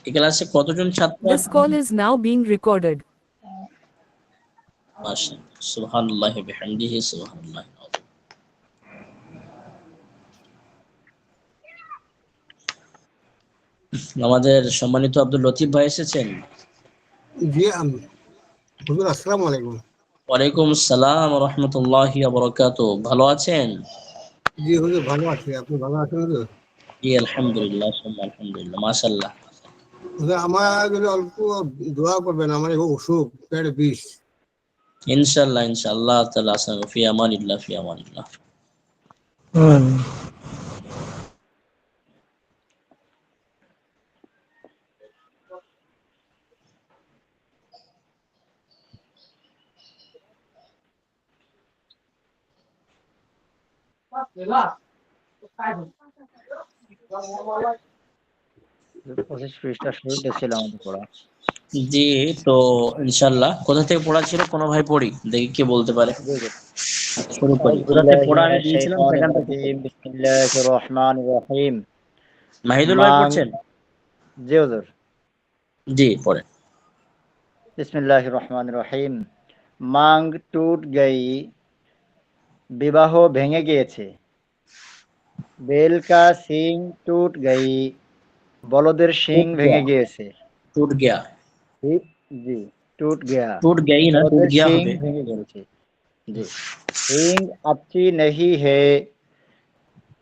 এই ক্লাসে কতজন ছাত্র This আছেন? call is now being recorded. মাশাআল্লাহ, সুবহানাল্লাহি ওয়া বিহামদিহি, সুবহানাল্লাহ। আমাদের সম্মানিত আব্দুল লতিফ ভাই এসেছেন। জি হুজুর, আসসালামু আলাইকুম। ওয়ালাইকুম আসসালাম ওয়া রাহমাতুল্লাহি ওয়া বারাকাতুহু। ভালো আছেন? জি হুজুর, ভালো আছি। আপনি ভালো আছেন হুজুর? জি আলহামদুলিল্লাহ, আলহামদুলিল্লাহ, মাশাআল্লাহ। হুজুর, আমার জন্য অল্প দোয়া করবেন। আমার এই অসুখ, পেট বিষ। ইনশাআল্লাহ, ইনশাআল্লাহ তাআলা আসান ফি আমানিল্লাহ, ফি আমানিল্লাহ। পৃষ্ঠা শুরুতে ছিল আমাদের পড়া। জি, তো ইনশাআল্লাহ কোথা থেকে পড়া ছিল? কোনো ভাই পড়ি দেখি কে বলতে পারে। শুরু করি। কোথা থেকে পড়া আমি দিয়েছিলাম সেখান থেকে। বিসমিল্লাহির রহমানির রহিম। মাহিদুল ভাই মাং পড়ছেন? জি হুজুর। জি পড়ে। বিসমিল্লাহির রহমানির রহিম। মাং টুট গই, বিবাহ ভেঙে গিয়েছে। বেল কা সিং টুট গই, বলদের শিং টুট গয়া, ভেঙে গিয়েছে। টুট গয়া, জি, টুট গয়া, টুট গই না, টুট বলদের গয়া শিং হবে। ভেঙে গিয়েছে। জি। হিং अच्छी नहीं है,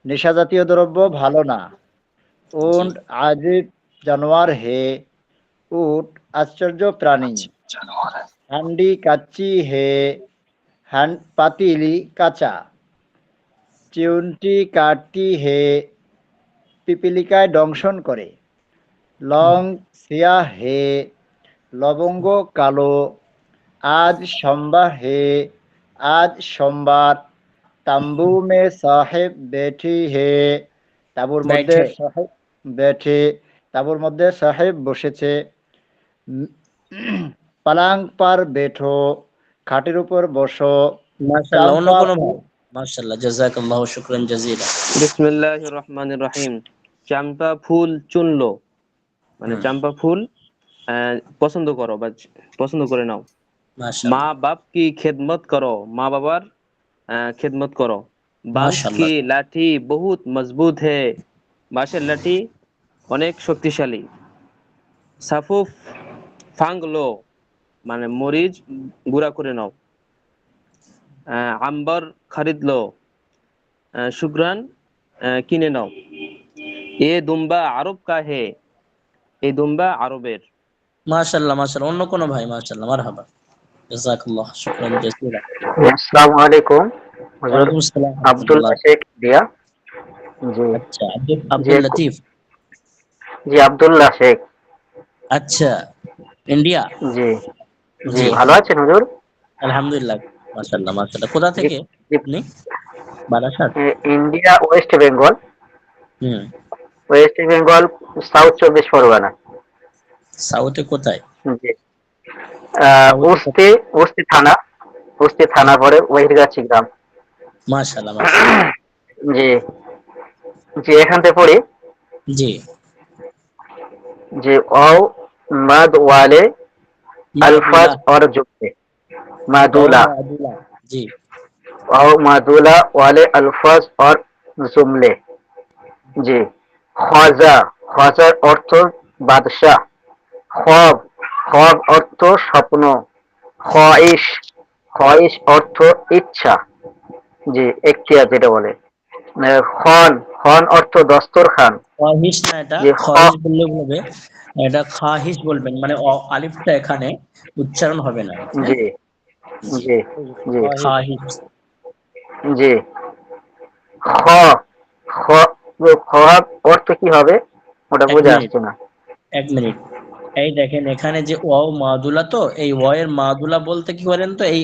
নেশা জাতীয় দ্রব্য ভালো না। জি, উট আজিব জানোয়ার হে, উট আশ্চর্য প্রাণী। হান্ডি কাচ্চি হে, পাতিলি কাঁচা। চিউনটি কাটতি হে, পিপিলিকায় দংশন করে। লং সিয়া হে, লবঙ্গ কালো। আজ সোমবার হে, আজ সোমবার। তাম্বু মে সাহেব বেঠি হে, তাঁবুর মধ্যে ব্যাঠে। সাহেব বেঠে, তাঁবুর মধ্যে সাহেব বসেছে। পালাং পার বেঠো, খাটের উপর বসো। মাশাআল্লাহ, অন্য চাম্পা কোনো ভাই? ফুল, মাশাআল্লাহ, জাযাকাল্লাহু শুকরান জাযীলা। বিসমিল্লাহির রহমানির রহিম। চাম্পা ফুল চুনলো, মানে হুম, চাম্পা ফুল পছন্দ করো বা পছন্দ করে নাও। মা মাশাআল্লাহ, বাপ কি খেদমত করো, মা বাবার খেদমত করো। বাঁশ মাশাআল্লাহ, কি লাঠি বহুত মজবুত হে, বাঁশের লাঠি অনেক শক্তিশালী। সাফুফ ফাং লো, মানে মরিচ গুঁড়া করে নাও। আম্বার খরিদ লো, সুগ্রান কিনে নাও। এ দুম্বা আরব কা হে, এই দুম্বা আরবের। মাশাআল্লাহ, মাশাআল্লাহ, অন্য কোনো ভাই? মাশাআল্লাহ, মারহাবা, জাযাকাল্লাহু শুকরান জাযীলা। আসসালামু আলাইকুম হুজুর। ওয়ালাইকুম আসসালাম ওয়া আব্দুল্লাহ রাহমাতুল্লাহ। শেখ দিয়া। জি। আচ্ছা, আব্দুল জি আব্দুল লতিফ। জি আব্দুল্লাহ শেখ। আচ্ছা, ইন্ডিয়া। জি জি জি, ভালো আছেন হুজুর? আলহামদুলিল্লাহ, মাশাআল্লাহ, মাশাআল্লাহ। কোথা জি থেকে জি। আপনি? বারাসাত? ইন্ডিয়া, ওয়েস্ট বেঙ্গল। হুম। ওয়েস্ট বেঙ্গল, সাউথ 24 পরগনা। সাউথে কোথায়? জি। সাউথে উস্তি, কোথায়? উস্তি থানা, উস্তি থানা পরে ওহিরগাছি গ্রাম। মাশাআল্লাহ, মাশাআল্লাহ। জি জি এখান থেকে পড়ি। জি, যে औ मद वाले अल्फाज মাদুলা। और जुमले। ওয়াও मादुला, মাদুলা। জি, औ मादुला वाले अल्फाज और जुमले। জি। খ্বাজা, খ্বাজার অর্থ বাদশাহ। খ্বাব, খ্বাব অর্থ স্বপ্ন। খ্বাইশ, খ্বাইশ অর্থ ইচ্ছা। জি, এখতিয়ার যেটা বলে। খন, খন অর্থ দস্তরখান। খাহিস না এটা, যে খাহিস বললে বলবে। এটা খাহিস বলবেন, মানে আলিফটা এখানে উচ্চারণ হবে না, হ্যাঁ। জি জি, জি জি খাহিস। জি। খ, খ, খ অর্থ কি হবে ওটা এক বুঝে মিনিট, আসছে না। এক মিনিট। এই দেখেন এখানে যে ওয়াও মাদুলা, তো এই ওয়া এর মাদুলা বলতে কি বলেন তো? এই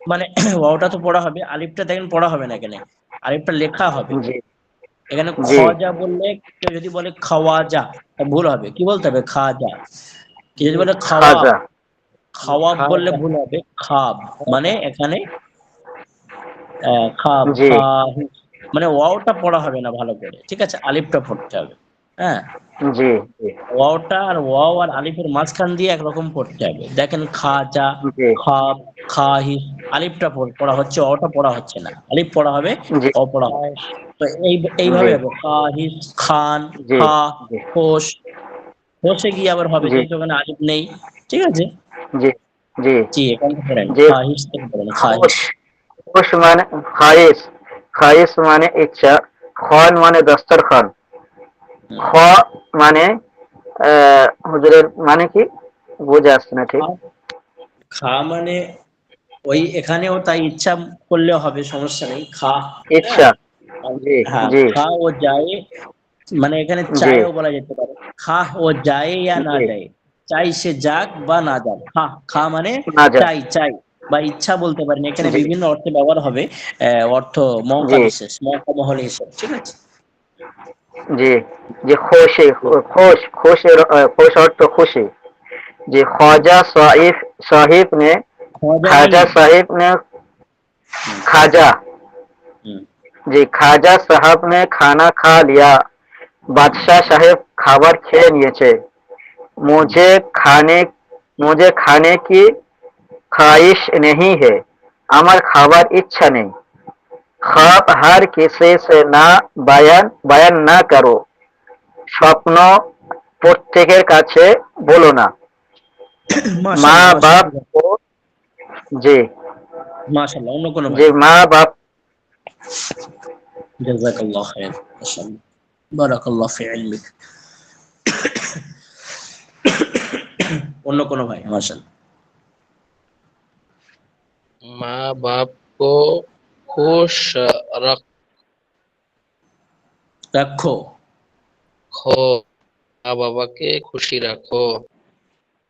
মানে ওয়াওটা তো পড়া হবে, আলিফটা দেখেন পড়া হবে না এখানে, আলিফটা লেখা হবে। জি এখানে জি। খজা বললে, কেউ যদি বলে খাওয়াজা, তা ভুল হবে। কি বলতে হবে? খাজা। কেউ যদি বলে খাওয়াব, খাজা। খাওয়াব বললে খাজা, ভুল হবে, খাব। মানে খাজা। এখানে খাব, জি খা, মানে ওয়াওটা পড়া হবে না ভালো করে, ঠিক আছে? আলিফটা পড়তে হবে। হ্যাঁ, জি জি ওয়াওটা আর ওয়াও আর আলিফের মাঝখান দিয়ে একরকম পড়তে হবে। দেখেন খাজা, জি খাব, খাহিস, আলিফটা পড়া হচ্ছে, অটা পড়া হচ্ছে না। আলিফ পড়া হবে, জি অ পড়া হবে। তো এইভাবে জি হবে খাহিস, খান, জি খা, জি খোশ। খোশে গিয়ে আবার হবে, জি যেহেতু ওখানে আলিফ নেই। ঠিক আছে। জি জি জি, এখান থেকে পড়েন, যে খাহিস থেকে পড়েন, খাহিস। খোশ, খোশ মানে খায়েস, খায়েস মানে ইচ্ছা, খন মানে দস্তরখান, হুম। খ মানে হুজুরের মানে কি বুঝে আসছে না ঠিক। খা, খা মানে ওই এখানেও তাই ইচ্ছা করলেও হবে, সমস্যা নেই। খা। হ্যাঁ। ইচ্ছা। জি হ্যাঁ, জি খা ও যায়, মানে এখানে জি চায়ও বলা যেতে পারে। খা ও যায় ইয়া না জি যায়, চাই সে যাক বা না যাক। খা, খা মানে না যা চাই, চাই বা ইচ্ছা বলতে পারেন। এখানে জি বিভিন্ন অর্থে ব্যবহার হবে। অর্থ মৌকা জি বিশেষ, মৌকা মহলে হিসেবে। ঠিক আছে। জি যে খুশি, खुश खुश खुश অর্থ খুশি। যে ख्वाजा साहिब साहिब ने খোঁজা নেই। ख्वाजा साहिब ने হুম, खाजा হুম। जी ख्वाजा साहब ने खाना खा लिया, बादशाह साहेब খাবার খেয়ে নিয়েছে। হুম। मुझे खाने मुझे खाने की ख्वाहिश नहीं है, আমার খাবার ইচ্ছা নেই। হুম। ख्वाब हर किसी से ना बयान बयान ना करो, স্বপ্ন প্রত্যেকের কাছে বলো না। মা মাশাআল্লাহ, বাপ মাশাআল্লাহ, ও জি মাশাআল্লাহ। অন্য কোনো ভাই? যে মা বাপ জাযাকাল্লাহ খাইর, মাশাআল্লাহ, বারাকাল্লাহ ফি ইলমিক। অন্য কোনো ভাই? মাশাআল্লাহ। माँ बाप को खुश রাখো। रखो, माँ बाबा के खुशी रखो।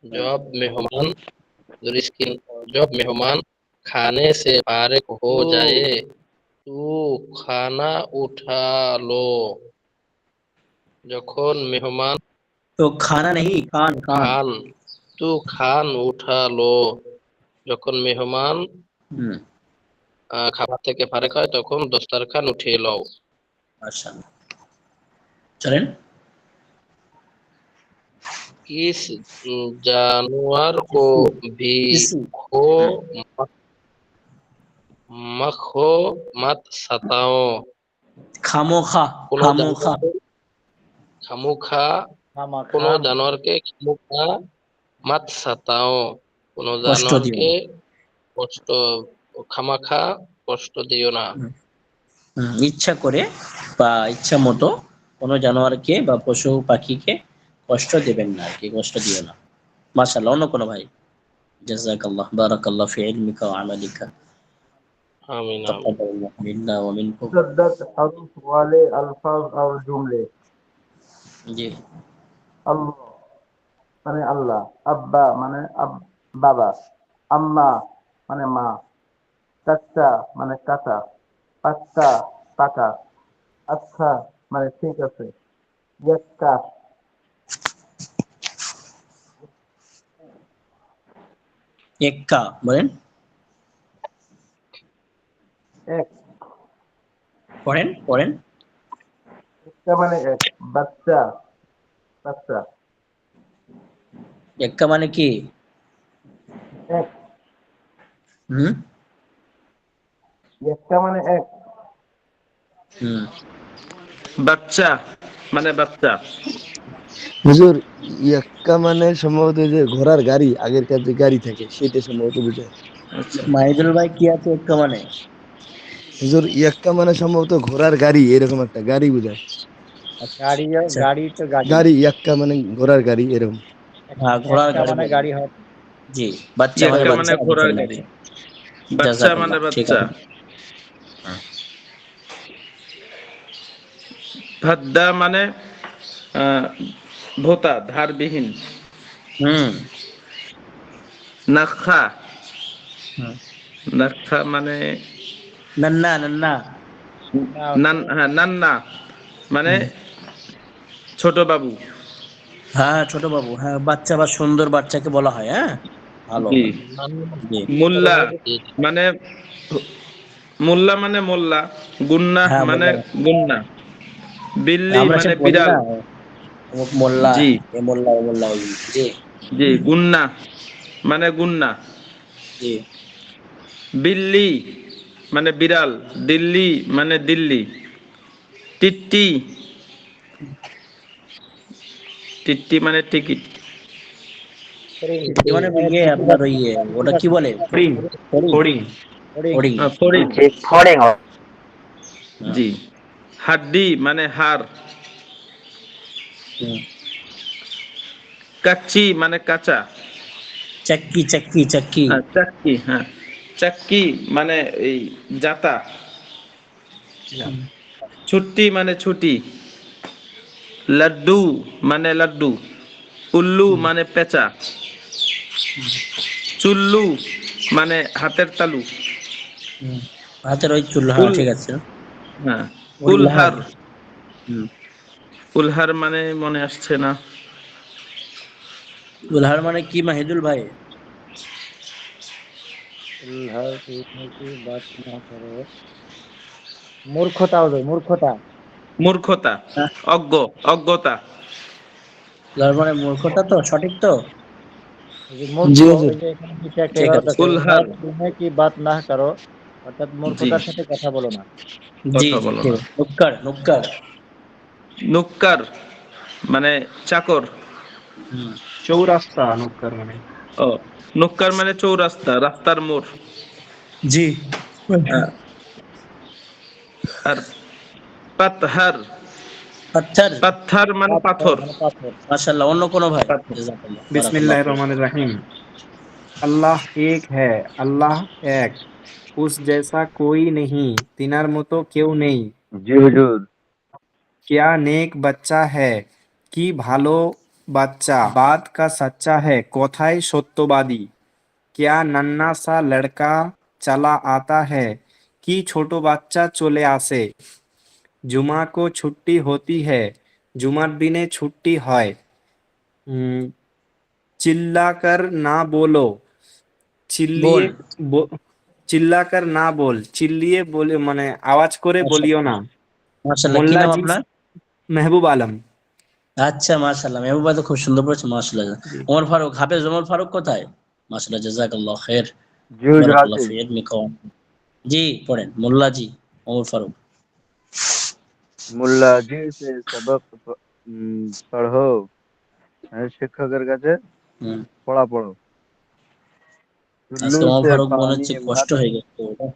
হুম। जब मेहमान इसकी जब मेहमान खाने से फारिग हो जाए तो खाना उठा लो। যখন মেহমান তো খানা নেই, খান, খান। খান তো খান উঠা লো। যখন মেহমান হুম। খাবার থেকে ফারেক হয় তখন দস্তরখান উঠিয়ে লও। মাশাআল্লাহ। চলেন। किस जानवर को भी কিসি। खो হুম। मखो मत सताओ। খামোখা, কোনো খামোখা। জানোয়ারকে খামোখা কোনো খামাখা জানোয়ারকে খামোখা মাত সাতাও, কোনো কষ্ট দিও জানোয়ারকে না। কষ্ট খামাখা কষ্ট দিও না। হুম। হুম, ইচ্ছা করে বা ইচ্ছা মতো কোনো জানোয়ারকে বা পশু পাখিকে কষ্ট দেবেন না আর কি, কষ্ট দিও না। মাশাআল্লাহ। অন্য কোনো ভাই? জাযাকাল্লাহ, বারাকাল্লাহ ফি ইলমিকা ওয়া আমালিকা। আমিন আমিন। তাকাব্বালাল্লাহু মিন্না ওয়া মিনকুম। मुशद्दद हरूफ वाले अल्फाज और जुमले। জি। अल्लाह माने अल्लाह, अब्बा माने बाबा, अम्मा माने माँ, चाचा माने काका, पाक्का पाका, अच्छा माने ठीक আছে, यक्का এক্কা বলেন, एक, পড়েন, পড়েন। इसका माने एक, बच्चा बच्चा, এক্কা মানে কি? एक, হুম। यक्का माने एक, হুম। বাচ্চা মানে বাচ্চা। হুজুর, ইয়াক্কা মানে সম্ভবত ওই যে ঘোড়ার গাড়ি, আগেরকার যে গাড়ি থাকে সেটা সম্ভবত বোঝায়। আচ্ছা মাহিদুল ভাই কি আছে এক্কা মানে? হুজুর, ইয়াক্কা মানে সম্ভবত ঘোড়ার গাড়ি, এরকম একটা গাড়ি বোঝায়। গাড়ি, আচ্ছা। গাড়ি তো গাড়ি। গাড়ি, ইয়াক্কা মানে ঘোড়ার গাড়ি এরকম। হ্যাঁ, ঘোড়ার একটা গাড়ি মানে বলবেন। গাড়ি হয়। জি। বাচ্চা মানে ইয়াক্কা বাচ্চা, মানে ঘোড়ার বুঝলেন? গাড়ি, আচ্ছা। বাচ্চা মানে জাযাকাল্লাহ, ঠিক বাচ্চা। আছে। হুম। ভাদ্দা মানে আহ, ভোতা, ধারবিহীন। হুম। নাখা, হুম। নাখা মানে নান্না, নান্না। হ্যাঁ, নান্না মানে হুম। ছোট বাবু। হ্যাঁ, ছোট বাবু। হ্যাঁ, বাচ্চা বা সুন্দর বাচ্চাকে বলা হয়। হ্যাঁ, ভালো। জি। জি। মোল্লা মানে মোল্লা মানে মোল্লা, গুন্না হ্যাঁ, মানে বললাম। গুন্না, বিল্লি আমরা সে মানে বলি বিড়াল। না, অমুক মোল্লা, জি এ মোল্লা ও মোল্লা ওই। জি জি, গুন্না মানে গুন্না। জি বিল্লি মানে বিড়াল, দিল্লি মানে দিল্লি, টিট্টি, টিট্টি মানে টিকিট। এ মানে ইয়ে আপনার ওই ইয়ে, ওটা কি বলে? ফড়িং, ফড়িং। ফড়িং, ফড়িং। ফড়িং। ফড়িং। জি ফড়িং। হ্যাঁ। জি, হাড্ডি মানে হাড়, হুম। কাচ্চি মানে কাঁচা, চাক্কি চাক্কি চাক্কি। চাক্কি, হ্যাঁ চাক্কি মানে এই জাতা, হুম। ছুট্টি মানে ছুটি, লাড্ডু মানে লাড্ডু, উল্লু হুম। মানে পেঁচা, চুল্লু মানে হাতের তালু, হুম। হাতের ওই চুল, হ্যাঁ উল ঠিক আছে। হ্যাঁ উল্লাহার। উলহার, হুম। উলহার মানে মনে আসছে না। উলহার মানে কি মাহিদুল ভাই? উল্লাহ পীনে কি বাত না করো, মূর্খতা হবে, মূর্খতা। মূর্খতা, হ্যাঁ। অজ্ঞ, অজ্ঞতা। উলহার মানে মূর্খতা, তো সঠিক তো? এই যে মূর্খ, জি হুজুর। এই যে এখানে নিচে একটা ঠিক ইবারত আছে। আছে, উল্লাহ উলহার, পীনে কি বাত না করো, অর্থাৎ জি, মূর্খতার সাথে কথা বলো না। জি কথা জি বলো ঠিক না। আছে। নুক্কার নুক্কার। নুক্কার মানে চাকর। হুম। চৌরাস্তা নুক্কার মানে। ও, নুক্কার মানে চৌরাস্তা, রাস্তার মোড়। জি। হ্যাঁ, আর পাতহার, পাথর। পাথর মানে পাথর পাথর। মানে পাথর। माशाल्लाह। অন্য কোনো ভাই? পাথর। জাযাকাল্লাহ, বারাকাল্লাহ बिस्मिल्लाहिर ফিক। रहमानिर रहीम। अल्लाह एक है, अल्लाह এক, उस जैसा कोई नहीं, তিনার মতো কেউ নেই। জি হুজুর। क्या नेक बच्चा है, কি ভালো বাচ্চা, बात का सच्चा है, কথায় সত্যবাদী। क्या नन्हा सा लड़का चला आता है, কি ছোট বাচ্চা চলে আসে। जुमा को छुट्टी होती है, जुमाর দিনে ছুটি হয়। উম, চিল্লাकर না বলো, চিল্লিয়ে बोल। চিল্লাकर না বল, চিল্লিয়ে বলে মানে আওয়াজ করে বলিও माशाल्लाह। না। माशाल्लाह কি নাম মোল্লাজি আপনার? মেহবুব আলম। আচ্ছা মাশাআল্লাহ, মেহবুব ভাই তো খুব সুন্দর পড়েছে মাশাআল্লাহ। জি। ওমর ফারুক, হাফেজ ওমর ফারুক কোথায়? মাশাআল্লাহ, জাযাকাল্লাহ খাইর, জি হুজুর বারাকাল্লাহ আছে। ফিক মিকাম। জি পড়েন মোল্লা জি, ওমর ফারুক। মোল্লা জি সে সবক পড়ো, শিক্ষকের কাছে হুম। পড়া পড়ো। চুল্লু আজকে ওমর সে ফারুক মনে পানি হচ্ছে মত, কষ্ট হয়ে গেছে ওটা।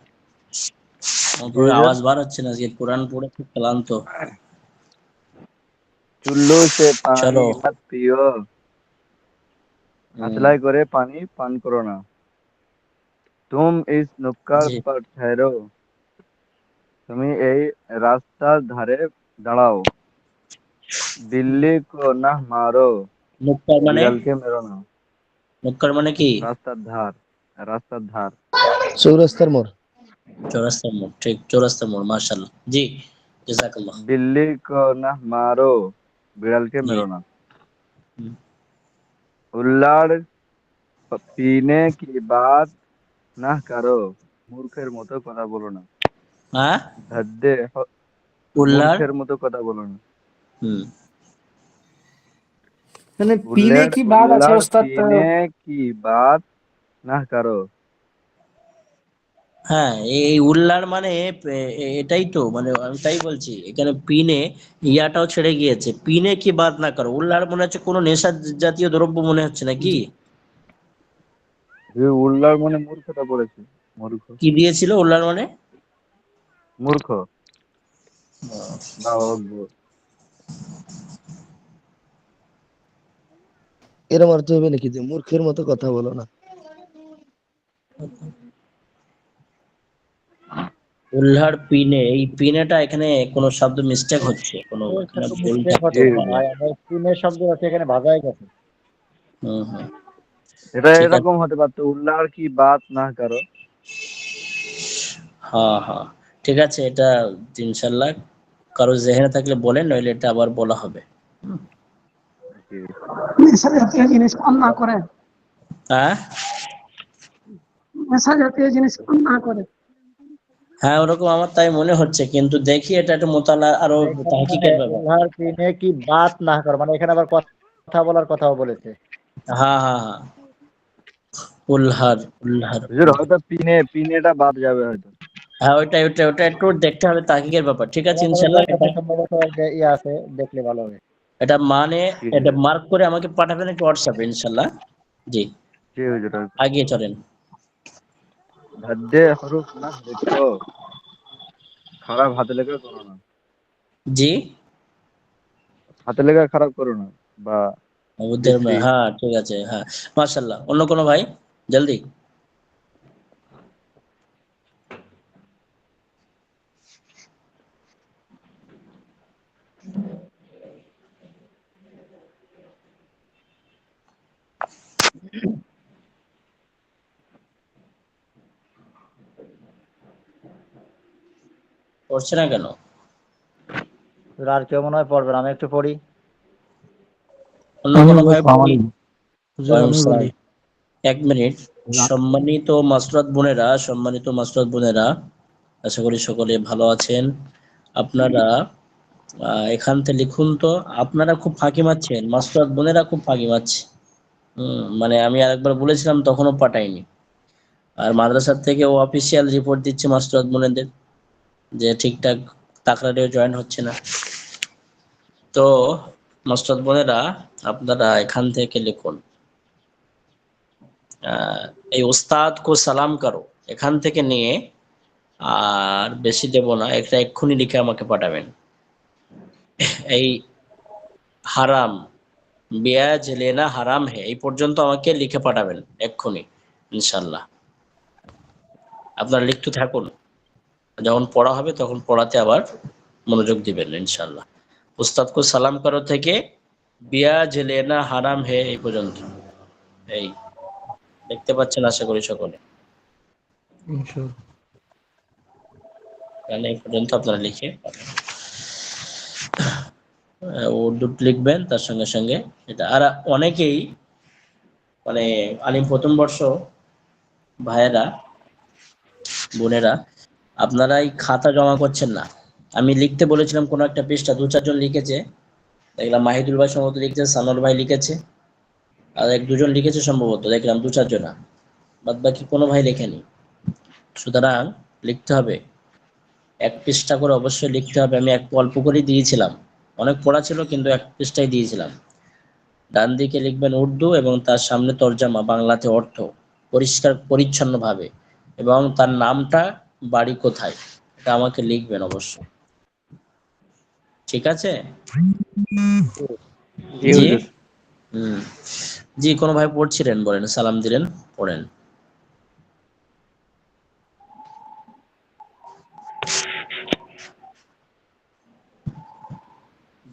ওমর জি ফারুক হুজুর। আওয়াজ বার হচ্ছে না, আজকে কোরআন পড়ে খুব ক্লান্ত। চুল্লু সে পানি চলো। মত পিও, হুম। আতলাই করে পানি পান করো না। তুম ইস নুক্কার জি। পর ঠহরো, তুমি এই রাস্তার ধারে দাঁড়াও। বিল্লি কো না মারো, নুক্কার মানে? বিড়ালকে মেরো না। নুক্কার মানে কি? রাস্তার ধার, রাস্তার ধার, চৌরাস্তার মোড়। চৌরাস্তার মোড়, ঠিক চৌরাস্তার মোড়, মাশাআল্লাহ। জি জাযাকাল্লাহ। बिल्ली को न मारो, বিড়ালকে জি। মেরো না। হুম। উল্লাড় पीने की बात না করো, মূর্খের মতো কথা বলো না। হ্যাঁ। ধদ্দে উল্লার। মূর্খের মতো কথা বলো না। হুম। মানে পিনে উল্লেড় কি বাদ আছে উল্লাড় ওস্তাদ? पीने की बात না করো। হ্যাঁ, এই উল্লার মানে এটাই তো, মানে আমি তাই বলছি এখানে পিনে ইয়াটাও ছেড়ে গিয়েছে, পিনে কি বাদ না করো। উল্লার মনে হচ্ছে কোনো নেশা জাতীয় দ্রব্য মনে হচ্ছে নাকি? জি। উল্লাড় মানে মূর্খতা পড়েছে, মূর্খ, কি দিয়েছিল উল্লার মানে? মূর্খ বা অজ্ঞ। এরম অর্থ হবে নাকি যে মূর্খের মতো কথা বলো না? উল্লার পিনে, এই পিনেটা এখানে কোনো শব্দ মিস্টেক হচ্ছে, কোনো এখানে একটু ভুল মিস্টেক থাকতে হতে পারে পারে। ভাই, আমার স্ক্রিনের শব্দ আছে এখানে ভাষায় গেছে। হুম হুম। এটা ঠিক আছে। এরকম হতে পারতো, উল্লাড় কি বাত না করো। হ্যাঁ হ্যাঁ, ঠিক আছে। এটা ইনশাল্লাহ কারো জেহেনে থাকলে বলেন, নইলে এটা আবার বলা হবে। হুম। জি। নেশা জাতীয় জিনিস পান না করে, হ্যাঁ। নেশা জাতীয় জিনিস পান না করে। হ্যাঁ ওরকম আমার তাই মনে হচ্ছে, কিন্তু দেখি এটা একটু মোতালা আরো মানে এখানে তাহকিকের ব্যাপার। উল্লার পিনে কি বাত না কর, মানে এখানে আবার কথা বলার কথাও বলেছে। হ্যাঁ হ্যাঁ হ্যাঁ, উল্লার উল্লার। হুজুর হয়তো পিনেটা বাদ যাবে হয়তো। হ্যাঁ ওইটা একটু দেখতে হবে, তাহকিকের ব্যাপার। ঠিক আছে আমার ইনশাল্লাহ, কাছে সম্ভবত ইয়ে আছে, দেখলে ভালো হবে। এটা মানে জি এটা হুজুর, মার্ক করে আমাকে পাঠাবেন একটু হোয়াটসঅ্যাপে ইনশাল্লাহ। জি, জি হুজুর। আগিয়ে চলেন। হাদ্দে হরুফ না দেখো, খারাপ হাতে লেখা করো না, জি, হাতে লেখা খারাপ করো না, বা বুদ্ধের বিশ্রী। হ্যাঁ ঠিক আছে, হ্যাঁ মাশাল্লাহ। অন্য কোনো ভাই জলদি। করছে না কেন? আর কেউ মনে হয় পড়বে না, আমি একটু পড়ি। অন্য কোনো ভাই পড়ি? হুজুর ওয়ালাইকুম আমি আসসালাম। বলি। এক মিনিট। সম্মানিত মাসরাত বোনেরা, সম্মানিত মাসরাত বোনেরা, আশা করি সকলে ভালো আছেন। আপনারা এখান থেকে লিখুন তো। আপনারা খুব ফাঁকি মারছেন, মাসরাত বোনেরা খুব ফাঁকি মারছে। মানে আমি আরেকবার বলেছিলাম তখনও পাঠাইনি। আর মাদ্রাসার থেকে ও অফিসিয়াল রিপোর্ট দিচ্ছে মাসরাত বোনেদের যে ঠিকঠাক তাকরারেও জয়েন হচ্ছে না। তো মাসরাত বোনেরা আপনারা এখান থেকে লিখুন আহ, এই ওস্তাদ কো সালাম করো, এখান থেকে নিয়ে, আর বেশি দেব না, একটা এক্ষুনি লিখে আমাকে পাঠাবেন। এই হারাম, পেঁয়াজ লেনা হারাম হে, এই পর্যন্ত আমাকে লিখে পাঠাবেন এক্ষুনি ইনশাল্লাহ। আপনারা লিখতে থাকুন, যখন পড়া হবে তখন পড়াতে আবার মনোযোগ দিবেন ইনশাল্লাহ। উস্তাদ কো সালাম করো থেকে পেঁয়াজ লেনা হারাম হে এই পর্যন্ত। এই দেখতে পাচ্ছেন আশা করি সকলে, তাহলে এই পর্যন্ত আপনারা লিখে পাঠান। উর্দু লিখবেন তার সঙ্গে সঙ্গে এটা। আর অনেকেই মানে আলিম প্রথম বর্ষ ভাইয়েরা বোনেরা, আপনারা এই খাতা জমা করছেন না। আমি লিখতে বলেছিলাম কোনো একটা পৃষ্ঠা, দু চারজন লিখেছে, দেখলাম মাহিদুল ভাই সম্ভবত লিখেছে, সানোর ভাই লিখেছে, আর এক দুজন লিখেছে সম্ভবত, দেখলাম দু চারজনা, বাদ বাকি কোনো ভাই লেখেনি। সুতরাং লিখতে হবে, এক পৃষ্ঠা করে অবশ্যই লিখতে হবে। আমি এক অল্প করেই দিয়েছিলাম, অনেক পড়া ছিল কিন্তু এক পৃষ্ঠায় দিয়েছিলাম। ডান দিকে লিখবেন উর্দু এবং তার সামনে তরজামা বাংলাতে অর্থ, পরিষ্কার পরিচ্ছন্ন ভাবে, এবং তার নামটা, বাড়ি কোথায়, এটা আমাকে লিখবেন অবশ্যই। ঠিক আছে? জি জি। হুজুর। হুম। জি, কোনো ভাই পড়ছিলেন বলেন, সালাম দিলেন, পড়েন।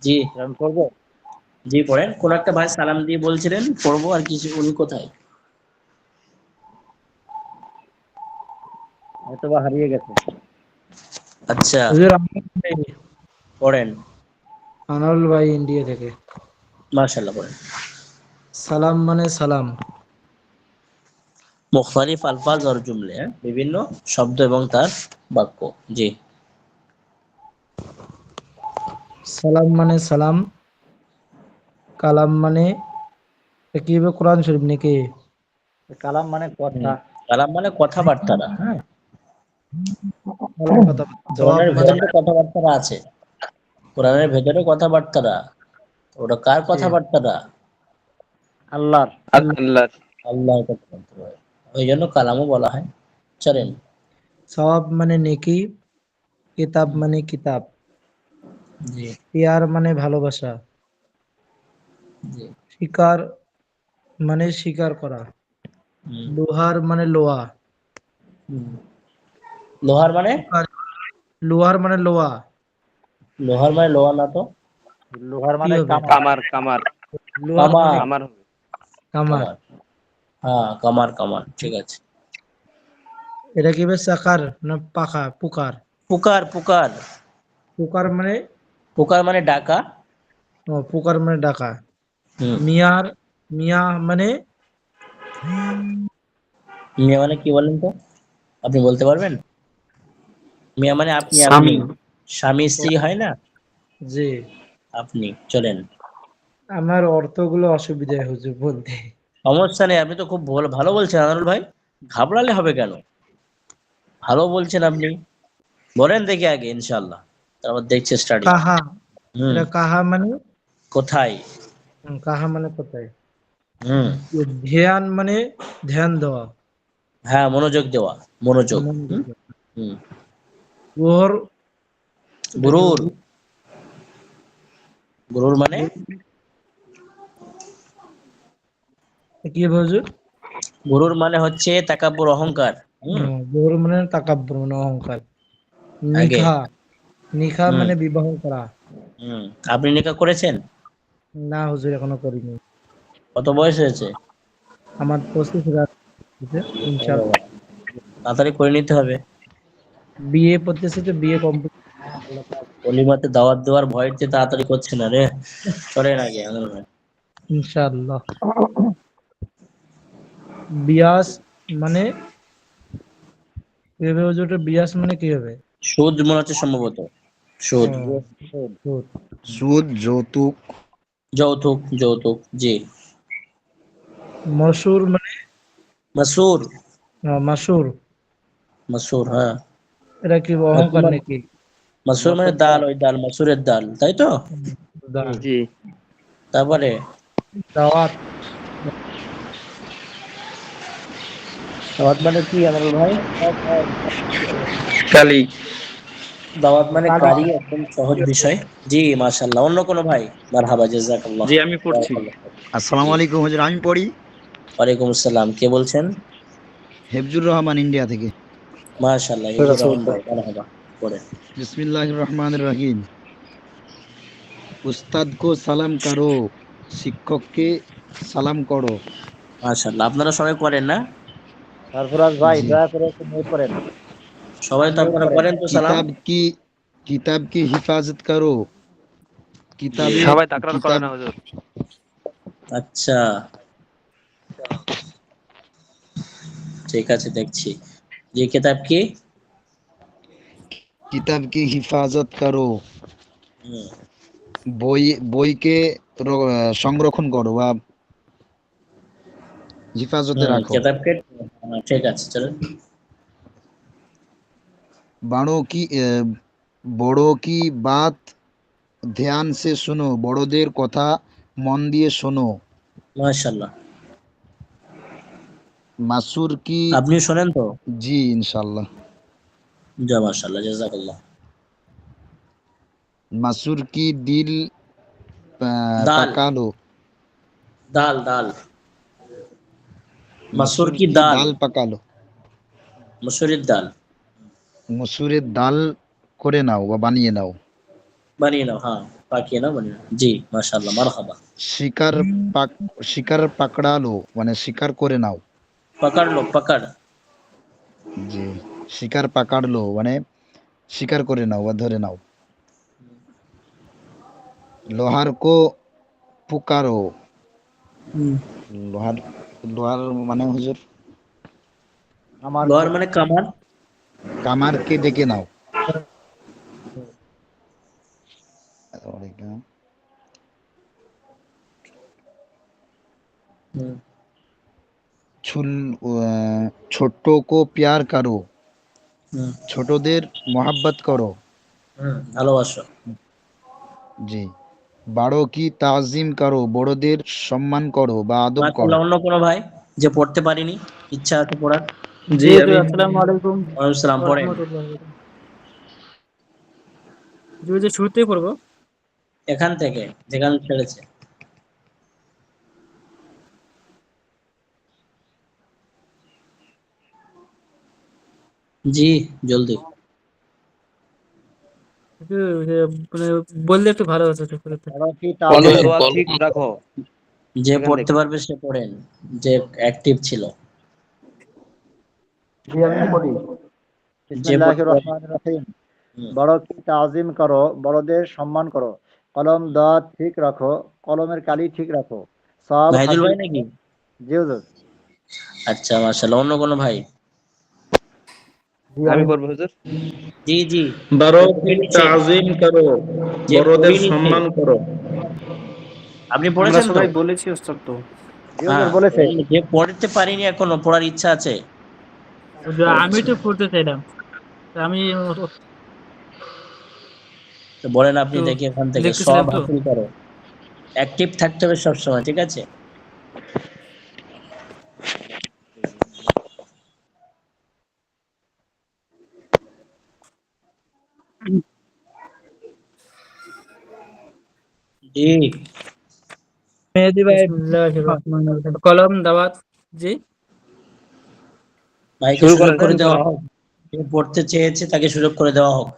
জি। আমি পড়বো। জি পড়েন। কোন একটা ভাই সালাম দিয়ে বলছিলেন পড়বো, আর কিছু, উনি কোথায়? হয়তো বা হারিয়ে গেছে। আচ্ছা, হুজুর পড়েন। আনারুল ভাই ইন্ডিয়া থেকে। মাশাআল্লাহ, পড়েন। সালাম মানে সালাম। মুখতালিফ আলফাজ আর জুমলে, বিভিন্ন শব্দ এবং তার বাক্য। জি। সালাম মানে সালাম। কালাম মানে কি হবে, কোরআন শরীফ নাকি? কালাম মানে কথা। কালাম মানে কথাবার্তারা। হ্যাঁ, ভালো কথা। জবাব কোরআনের মানে ভেতরে তো কথাবার্তারা আছে, কোরআনের ভেতরে কথাবার্তারা, ওটা কার কি? কথাবার্তারা? আল্লাহর। আল্লাহ। আল্লাহ। আল্লাহর কথাবার্তা, ওই জন্য কালামও বলা হয়। চলেন। সওয়াব মানে নেকি। কিতাব মানে কিতাব। জি পিয়ার মানে ভালোবাসা। জি। শিকার মানে শিকার করা। হুম, লোহার মানে লোহা। হুম। লোহার মানে? লোহার মানে লোহা। লোহার মানে লোহা না তো। লোহার কি মানে হবে? কামান। কামার কামার লোহার মানে কামার। কামার হবে। কামার। কামার, হ্যাঁ কামার কামার, ঠিক আছে। এটা কি হবে, চাকার না পাখা? পুকার। পুকার পুকার। পুকার মানে পুকার মানে ডাকা। পুকার মানে ডাকা। হুম। মিয়ার মিয়া মানে মিয়া মানে কি বলেন তো, আপনি বলতে পারবেন? মিয়া মানে আপনি, স্বামী। স্বামী স্ত্রী হয় না, জি, আপনি চলেন। আমার অর্থগুলো অসুবিধা হুজুর বলতে। সমস্যা নেই, আপনি তো খুব ভালো বলছেন আনারুল ভাই, ঘাবড়ালে হবে কেন? ভালো বলছেন আপনি, বলেন দেখি আগে ইনশাআল্লাহ, তারপর দেখছি স্টাডি। কাহা, হুম, এটা কাহা মানে, কোথায়? কাহা মানে কোথায়। হুম, ধ্যান মানে ধ্যান দেওয়া, হ্যাঁ মনোযোগ দেওয়া, মনোযোগ। মনোযোগ হুম, দেওয়া। হুম, গুহর, এটা কি গুরুর, হুজুর? গুরুর মানে, কি হবে হুজুর? গুরুর মানে হচ্ছে তাকাব্বুর, অহংকার। হুম, গুহর মানে তাকাব্বুর মানে অহংকার। আগে। নিখা, নিখা হুম, মানে বিবাহ করা। হুম, আপনি নিকা করেছেন? না হুজুর এখনো করিনি। কত বয়স হয়েছে? আমার 25 ও ইনশাআল্লাহ। বাবা, তাড়াতাড়ি করে নিতে হবে। বিয়ে পড়তেছে তো বিয়ে কমপ্লিট। অলিমাতে দাওয়াত দেওয়ার ভয়তে তাড়াতাড়ি করছে না রে, চলেন আগে আনারুল ভাই। ইনশাআল্লাহ। বিয়াস মানে কি হবে হুজুর? এটা বিয়াস মানে কি হবে? সুদ মনে হচ্ছে সম্ভবত, সুদ, সুদ। সুদ, যৌতুক। যৌতুক, যৌতুক, জি। মসুর মানে মাসুর, মাসুর, মাসুর, হ্যাঁ। এটা কি মাসুর অহংকার মানে, নাকি? মাসুর মানে দাল, ওই দাল, মাসুরের দাল, তাই তো? দান, জি। তারপরে দাওয়াত, দাওয়াত মানে কি আনারুল ভাই? কালি। দাওয়াত মানে কালি, কারি, একদম সহজ বিষয়। জি মাশাআল্লাহ। অন্য কোনো ভাই? মারহাবা, জাযাকাল্লাহ। জি আমি পড়ছি। আসসালামু জি, আলাইকুম হুজুর, আমি পড়ি। ওয়ালাইকুম আসসালাম, কে বলছেন? হেফজুর রহমান, ইন্ডিয়া থেকে। মাশাআল্লাহ, হিজুর রহমান ভাই, মারহাবা, পড়েন। বিসমিল্লাহির রহমানির রহিম। উস্তাদ কো সালাম করো, শিক্ষককে সালাম করো। মাশাআল্লাহ, আপনারা সবাই করেন না? সরফরাজ ভাই জি। দয়া করে একটু মিউট করেন, সবাই তো মিউট আপনারা করেন। করেন তো সালাম? কিতাব কি কিতাব কি হিফাজত করো, জি, কিতাবে সবাই তাকরার করে কিতাব না হুজুর। আচ্ছা, ঠিক আছে, দেখছি। যে কিতাব কি? কিতাব কি হিফাজত করো, হুম, বই বইকে সংরক্ষণ করো বা হিফাজতে হুম, রাখো। কিতাবকে, ঠিক আছে, চলেন। बड़ों की বড় কি বাত ধ্যান সে শোনো, বড়দের কথা মন দিয়ে শোনো। মাশাআল্লাহ, মাসুর কি, আপনিও শোনেন তো? জি ইনশাল্লাহ। যা মাশাআল্লাহ, জাযাকাল্লাহ। মাসুর কি দিল দাল, পাকালো, দাল, দাল, মাসুর মাসুর কি কি দাল, দাল পাকালো। মসুরির দাল, মসুরের ডাল করে নাও বা বানিয়ে নাও। বানিয়ে নাও, হ্যাঁ, পাকিয়ে নাও, বানিয়ে নাও, জি মাশাআল্লাহ, মারহাবা। শিকার পাক শিকার পাকড়ালো মানে শিকার করে নাও। पकड़ लो, पकड़। জি, শিকার পাকাড়লো মানে শিকার করে নাও বা ধরে নাও। লোহার কো পুকারো, লোহার লোহার মানে হুজুর আমার लोहार माने कमान। কামারকে ডেকে নাও। हम्म, ছুল ছোট্ট কো প্যার করো, हम्म, ছোটদের মোহাব্বত করো। ভালোবাসো। জি, বড় কি তাজিম করো, বড়দের সম্মান করো বা আদব করো। মাশাআল্লাহ, অন্য কোনো ভাই যে পড়তে পারিনি, ইচ্ছা আছে পড়ার? জি জি জি, আমি। আসসালামু আলাইকুম ওয়ালাইকুম সালাম, ওয়া পড়েন। রাহমাতুল্লাহি ওয়া বারাকাতুহু। জি, ওই যে শুরুতেই পড়বো। এখান থেকে যেখানে ছেড়েছে। জি, জলদি। একটু মানে বললে একটু ভালো হতো একটু শুরুতে। বড় কি কলম তাজিম, দোয়া ঠিক রাখো, যে এখান পড়তে থেকে। পারবে সে পড়েন, যে অ্যাক্টিভ ছিল। জি আমি পড়ি। যে পড়তে বিসমিল্লাহির পারবে। রহমানির রহিম। হুম। বড় কি তাজিম করো, বড়দের সম্মান করো। কলম দাঁত ঠিক রাখো, কলমের কালি ঠিক রাখো। সব নাহিদুল হাসি, ভাই নাকি? জি হুজুর। আচ্ছা মাশাআল্লাহ, অন্য কোনো ভাই? আমি পড়বো হুজুর। জি জি বড়োं পড়ে की নিচ্ছে ताजीम करो, যে বড়দের পড়ে নিচ্ছে সম্মান করো। আপনি আমরা পড়েছেন তো? সবাই বলেছি ওস্তাদ তো। জি হ্যাঁ হুজুর বলেছে। যে পড়তে পারিনি এখনো পড়ার ইচ্ছা আছে। হুজুর, আমি তো পড়তে চাইলাম, তা আমি তো বলেন আপনি একটু দেখি এখান থেকে সব লিখতেছিলাম তো। হাসিল করো, অ্যাক্টিভ থাকতে হবে সবসময়, ঠিক আছে? জি মেহেদি ভাই, বিসমিল্লাহির রহমানির রহিম। কলম দাওয়াত। জি, ভাইকে শুরু সুযোগ করেন করে হুজুর। দেওয়া হোক, যে পড়তে চেয়েছে তাকে সুযোগ করে দেওয়া হোক,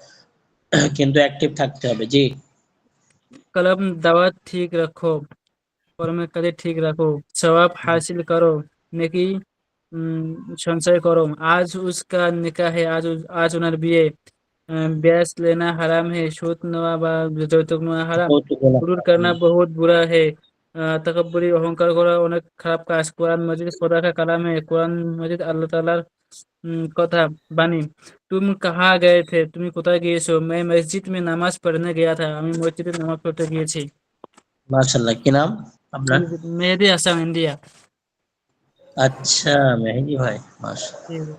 কিন্তু অ্যাক্টিভ থাকতে হবে। জি কলম দাওয়াত ঠিক রাখো, কর্মের কাজে ঠিক রাখো, সওয়াব হাসিল করো, নেকি উম, সঞ্চয় করো। आज उसका निकाह है, आज ওনার বিয়ে। ब्याज लेना हराम है, সুদ নেওয়া বা যৌতুক নেওয়া হারাম। কৌতুক হলো। গুরুর करना बहुत बुरा है, তাকাব্বুরি অহংকার করা অনেক খারাপ কাজ। কোরআন মজিদ খোদা का कलाम है, কোরআন মজিদ আল্লাহ তাআলার কথা, বাণী। तुम कहाँ गए थे, তুমি কোথায় গিয়েছো? मैं मस्जिद में नामाज पढ़ने गया था, আমি মসজিদে নামাজ পড়তে গিয়েছি। মাশাআল্লাহ, কি নাম আপনার? মেহেদী হাসান, ইন্ডিয়া। আচ্ছা, মেহেদি ভাই, মাশাআল্লাহ।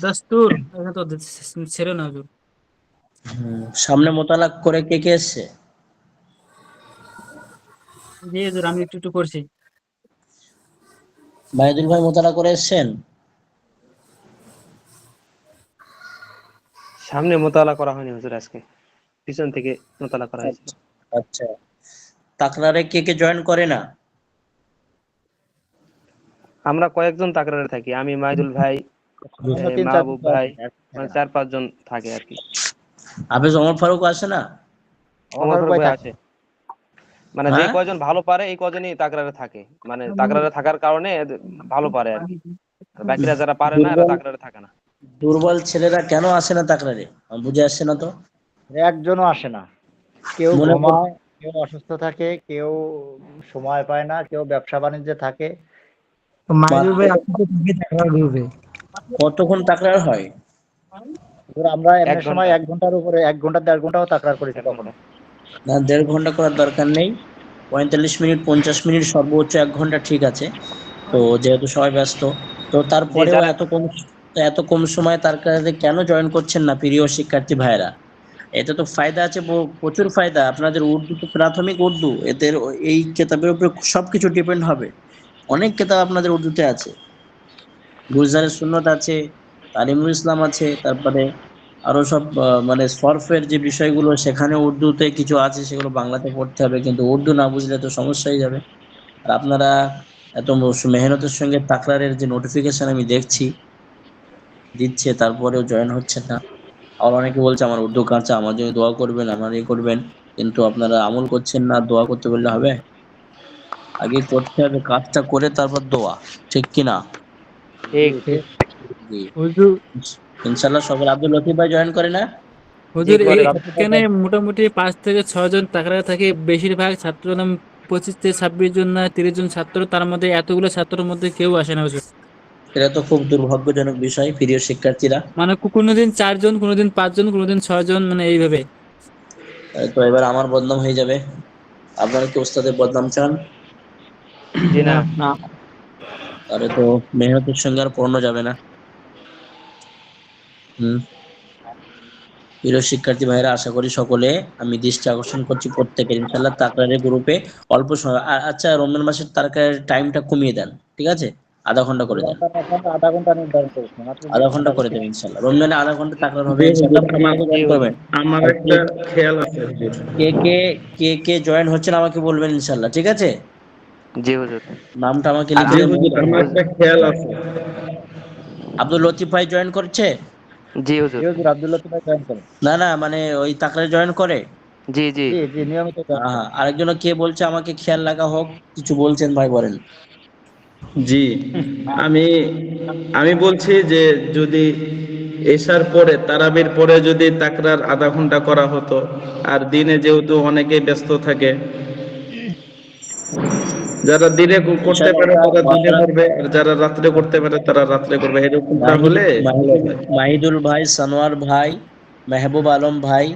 দস্তুর এখানে তো ছেড়ে না হুজুর। সামনে মোতালাক করে কে কে এসছে? জি হুজুর, আমি একটু একটু করছি। মাহিদুল ভাই মোতালাক করে এসছেন? সামনে মোতালা করা হয়নি হুজুর, আজকে পিছন থেকে মোতালা করা হয়েছিল। আচ্ছা, তাকরারে কে কে জয়েন করে না? আমরা কয়েকজন তাকরারে থাকি, আমি মাহিদুল ভাই, তিন চার মাহবুব ভাই, মানে 4-5 জন থাকে আর কি। হাফেজ ওমর ফারুক আসে না? ওমর ফারুক ভাই আছে, মানে যে হ্যাঁ, কয়জন ভালো পারে এই কয়জনই তাকরারে থাকে, মানে তাকরারে থাকার কারণে এদের ভালো পারে আর কি। আর বাকিরা যারা পারে না এরা দুর্বল তাকরারে থাকে না। দুর্বল ছেলেরা কেন আসে না তাকরারে? আমার বুঝে আসছে না তো। একজনও আসে না, কেউ মনে কর ঘুমায়, কেউ অসুস্থ থাকে, কেউ সময় পায় না, কেউ ব্যবসা বাণিজ্যে থাকে। মাইদুল ভাই মাত্র আপনি তো থাকি টাকার গ্রুপে। কতক্ষণ তাকরার হয়? ধরো আমরা 1 এমনি সময় ঘন্টা, 1 ঘন্টার উপরে, 1 ঘন্টা 1.5 ঘন্টাও তাকরার করেছি 1 কখনো। ঘন্টা। না, 1.5 ঘন্টা করার দরকার নেই। 45 মিনিট, 50 মিনিট, সর্বোচ্চ 1 ঘন্টা ঠিক আছে। তো যেহেতু সবাই ব্যস্ত, তো জি, তারপরেও যারা এত কম সময় তার কাছে কেন জয়েন করছেন না প্রিয় শিক্ষার্থী ভাইরা? এতে তো ফায়দা আছে, প্রচুর ফায়দা। আপনাদের উর্দু তো প্রাথমিক উর্দু, এদের এই কেতাবের উপরে সবকিছু ডিপেন্ড হবে। অনেক কেতাব আপনাদের উর্দুতে আছে, গুলজারের সুন্নত আছে, তালিমুল ইসলাম আছে, তারপরে আরো সব মানে সরফের যে বিষয়গুলো সেখানে উর্দুতে কিছু আছে, সেগুলো বাংলাতে পড়তে হবে, কিন্তু উর্দু না বুঝলে তো সমস্যা হয়ে যাবে। আর আপনারা এত মেহনতের সঙ্গে তাকরারের যে নোটিফিকেশন আমি দেখছি দিচ্ছে, তারপরেও জয়েন হচ্ছে না। আর অনেকে বলছে আমার উর্দু কাঁচা, আমার জন্য দোয়া করবেন, আমার করবেন, কিন্তু আপনারা আমল করছেন না। দোয়া করতে বললে হবে? আগে করতে হবে কাজটা করে, তারপর দোয়া, ঠিক কিনা? ঠিক। জি, হুজুর, ইনশাল্লাহ সবাই। আব্দুল লতিফ ভাই জয়েন করে না? জি হুজুর করে। এখানে মোটামুটি 5 থেকে 6 জন তাকরারে থাকে। বেশিরভাগ ছাত্র নাম 25 থেকে 26 জন না 30 জন ছাত্র, তার মধ্যে এতগুলো ছাত্রের মধ্যে কেউ আসে না হুজুর। এটা তো খুব দুর্ভাগ্যজনক বিষয়, প্রিয় শিক্ষার্থীরা। মানে কোনোদিন 4 জন, কোনোদিন 5 জন, কোনোদিন 6 জন, মানে এইভাবে। তো এবার আমার বদনাম হয়ে যাবে। আপনারা কি ওস্তাদের বদনাম চান? জি না। না না। তাহলে তো মেহনতের সঙ্গে আর পড়ানো যাবে না। হুম, প্রিয় শিক্ষার্থী ভাইরা, আশা করি সকলে, আমি দৃষ্টি আকর্ষণ করছি প্রত্যেকের ইনশাল্লাহ তাকরারের গ্রুপে অল্প সময়। আচ্ছা, রমজান মাসের তারকারের টাইমটা কমিয়ে দেন, ঠিক আছে? আধা ঘন্টা করে দেন, আমরা এখন 1/2 ঘন্টা নির্ধারণ করেছি, মাত্র আধা 20 ঘন্টা মিনিট করে আলোচনা। দেবেন ইনশাল্লাহ। রমজানে আধা ঘন্টা তাকরার হবে জি ইনশাল্লাহ, হুজুর, প্রত্যেকে জি জয়েন করবেন। হুজুর। আমার আর একটা খেয়াল আছে হুজুর। কে কে কে কে জয়েন হচ্ছেন আমাকে বলবেন ইনশাল্লাহ, ঠিক আছে? জি হুজুর। নামটা আমাকে আর লিখে জি দেবেন। হুজুর, আমার একটা খেয়াল আছে। আব্দুল লতিফ ভাই জয়েন করছে? জি জি হুজুর। হুজুর, আব্দুল্লাহ ভাই জয়েন করেন। না না, মানে ওই তাকরারে জয়েন করে। জি জি। জি জি, নিয়মিত জয়েন করেন। আরেকজন কে বলছে আমাকে খেয়াল রাখা হোক, কিছু বলছেন ভাই, বলেন। জি, আমি আমি বলছি যে যদি এশার পরে, তারাবির পরে যদি তাকরার আধা ঘন্টা করা হতো, আর দিনে যেহেতু অনেকেই ব্যস্ত থাকে, যারা দিনে করতে ইনশাআল্লাহ পারে ওটা তারা দিনে মাদ্রাসা করবে, আর যারা রাত্রে করতে পারে তারা রাত্রে করবে, এরকমটা মাহিদুল হলে ভালো মাহিদুল হয়। মাহিদুল ভাই, সানোয়ার ভাই, মেহবুব আলম ভাই,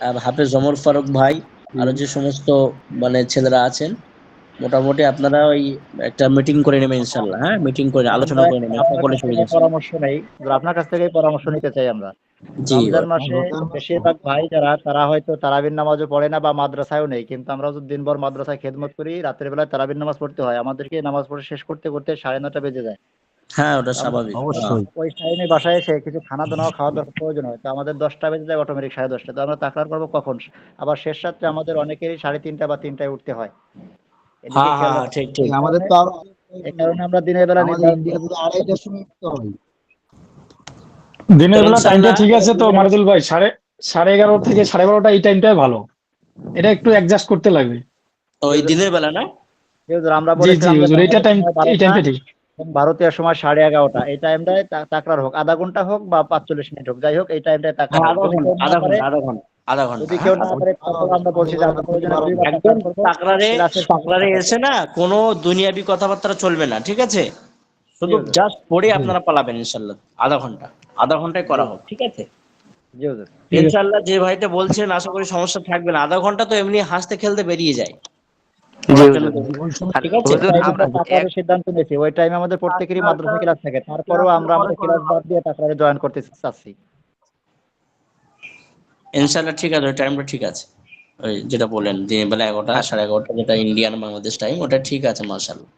আর হাফেজ ওমর ফারুক ভাই, আরো যে সমস্ত মানে ছেলেরা আছেন, মোটামুটি আপনারা ওই একটা মিটিং করে নেবেন ইনশাল্লাহ। হ্যাঁ, মিটিং করে আলোচনা আমরা করে নেবেন, একটা আপনার করে কাছ চলে থেকে যাচ্ছেন। পরামর্শ নেই, আপনার কাছ থেকে পরামর্শ নিতে চাই আমরা। জি রমজান মাসে বেশিরভাগ ভাই যারা, তারা হয়তো তারাবির নামাজও পড়ে না বা মাদ্রাসায়ও নেই, কিন্তু আমরা যদি দিনভর মাদ্রাসায় খেদমত করি, রাতের বেলায় তারাবির নামাজ পড়তে হয়, আমাদেরকে নামাজ পড়ে শেষ করতে করতে 9:30 বেজে যায়। হ্যাঁ, ওটা আমরা স্বাভাবিক। অবশ্যই। ওই টাইমে বাসায় এসে কিছু খানা দানাও খাওয়া দরকার প্রয়োজন হয়, তো আমাদের 10টা বেজে যায় অটোমেটিক, 10:30। তো আমরা তাকরার করবো কখন? আবার শেষ রাত্রে আমাদের অনেকেরই 3:30 বা 3টায় উঠতে হয়। এদিকে হ্যাঁ হ্যাঁ খেয়াল হ্যাঁ, রাখতে ঠিক হবে। ঠিক। আমাদের তো আরো এই কারণে আমরা দিনের বেলা আমাদের নির্ধারণ ইন্ডিয়াতে তো 2:30টার সময় উঠতে হয়। দিনের তো বেলা টাইমটা ইনশাল্লাহ ঠিক আছে তো মারুদুল ভাই, সাড়ে 11 থেকে 12:30 এই টাইমটাই ভালো। এটা একটু অ্যাডজাস্ট করতে লাগবে। ওই দিনের বেলা না? হুজুর, আমরা জি জি বলেছিলাম যে হুজুর, এইটা বাংলাদেশ টাইম, সময় এই 12টা টাইমটা ঠিক। এবং ভারতীয় সময় 11:30, এই টাইমটায় তাকরার হোক, আধা ঘন্টা হোক বা 45 মিনিট হোক, যাই হোক এই টাইমটায় তাকরার হ্যাঁ, হোক। যদি কেউ না পারে, আধা ঘন্টা, যদি হ্যাঁ, কেউ না আধা পারে, ঘন্টা। তারপর আমরা বলছি যে আমরা প্রয়োজনে 2বার একদম তাকরার করবো, তাকরারে, ক্লাসের শেষে তাকরারে তাকরার এসে করবো। না কোনো দুনিয়াবি কথাবার্তা চলবে না, ঠিক আছে? জি শুধু হুজুর, জাস্ট পড়ে আপনারা পালাবেন ইনশাল্লাহ। আধা ঘন্টা, আধা ঘন্টায় জি করা হোক, ঠিক আছে? জি হুজুর। ঠিক আছে। ইনশাল্লাহ যে ভাইটা বলছেন আশা করি সমস্যা থাকবে না। আধা ঘন্টা তো এমনি হাসতে খেলতে বেরিয়ে যায় জি পড়ার জন্য, হুজুর। ওই সময় আর ঠিক যে আছে? হুজুর টাইমে আমরা আমরা তাকরারের সিদ্ধান্ত নিয়েছি, ওই টাইমে আমাদের প্রত্যেকেরই মাদ্রাসা ক্লাস থাকে, তারপরেও আমরা আমাদের ক্লাস বাদ দিয়ে তাকরারে জয়েন করতে চাচ্ছি। ইনশাল্লাহ ঠিক আছে, ওই টাইমটা ঠিক আছে। ওই যেটা বললেন দিনের বেলা 11টা, আর 11:30, যেটা ইন্ডিয়ান বাংলাদেশ টাইম, ওটা ঠিক আছে মাশাআল্লাহ।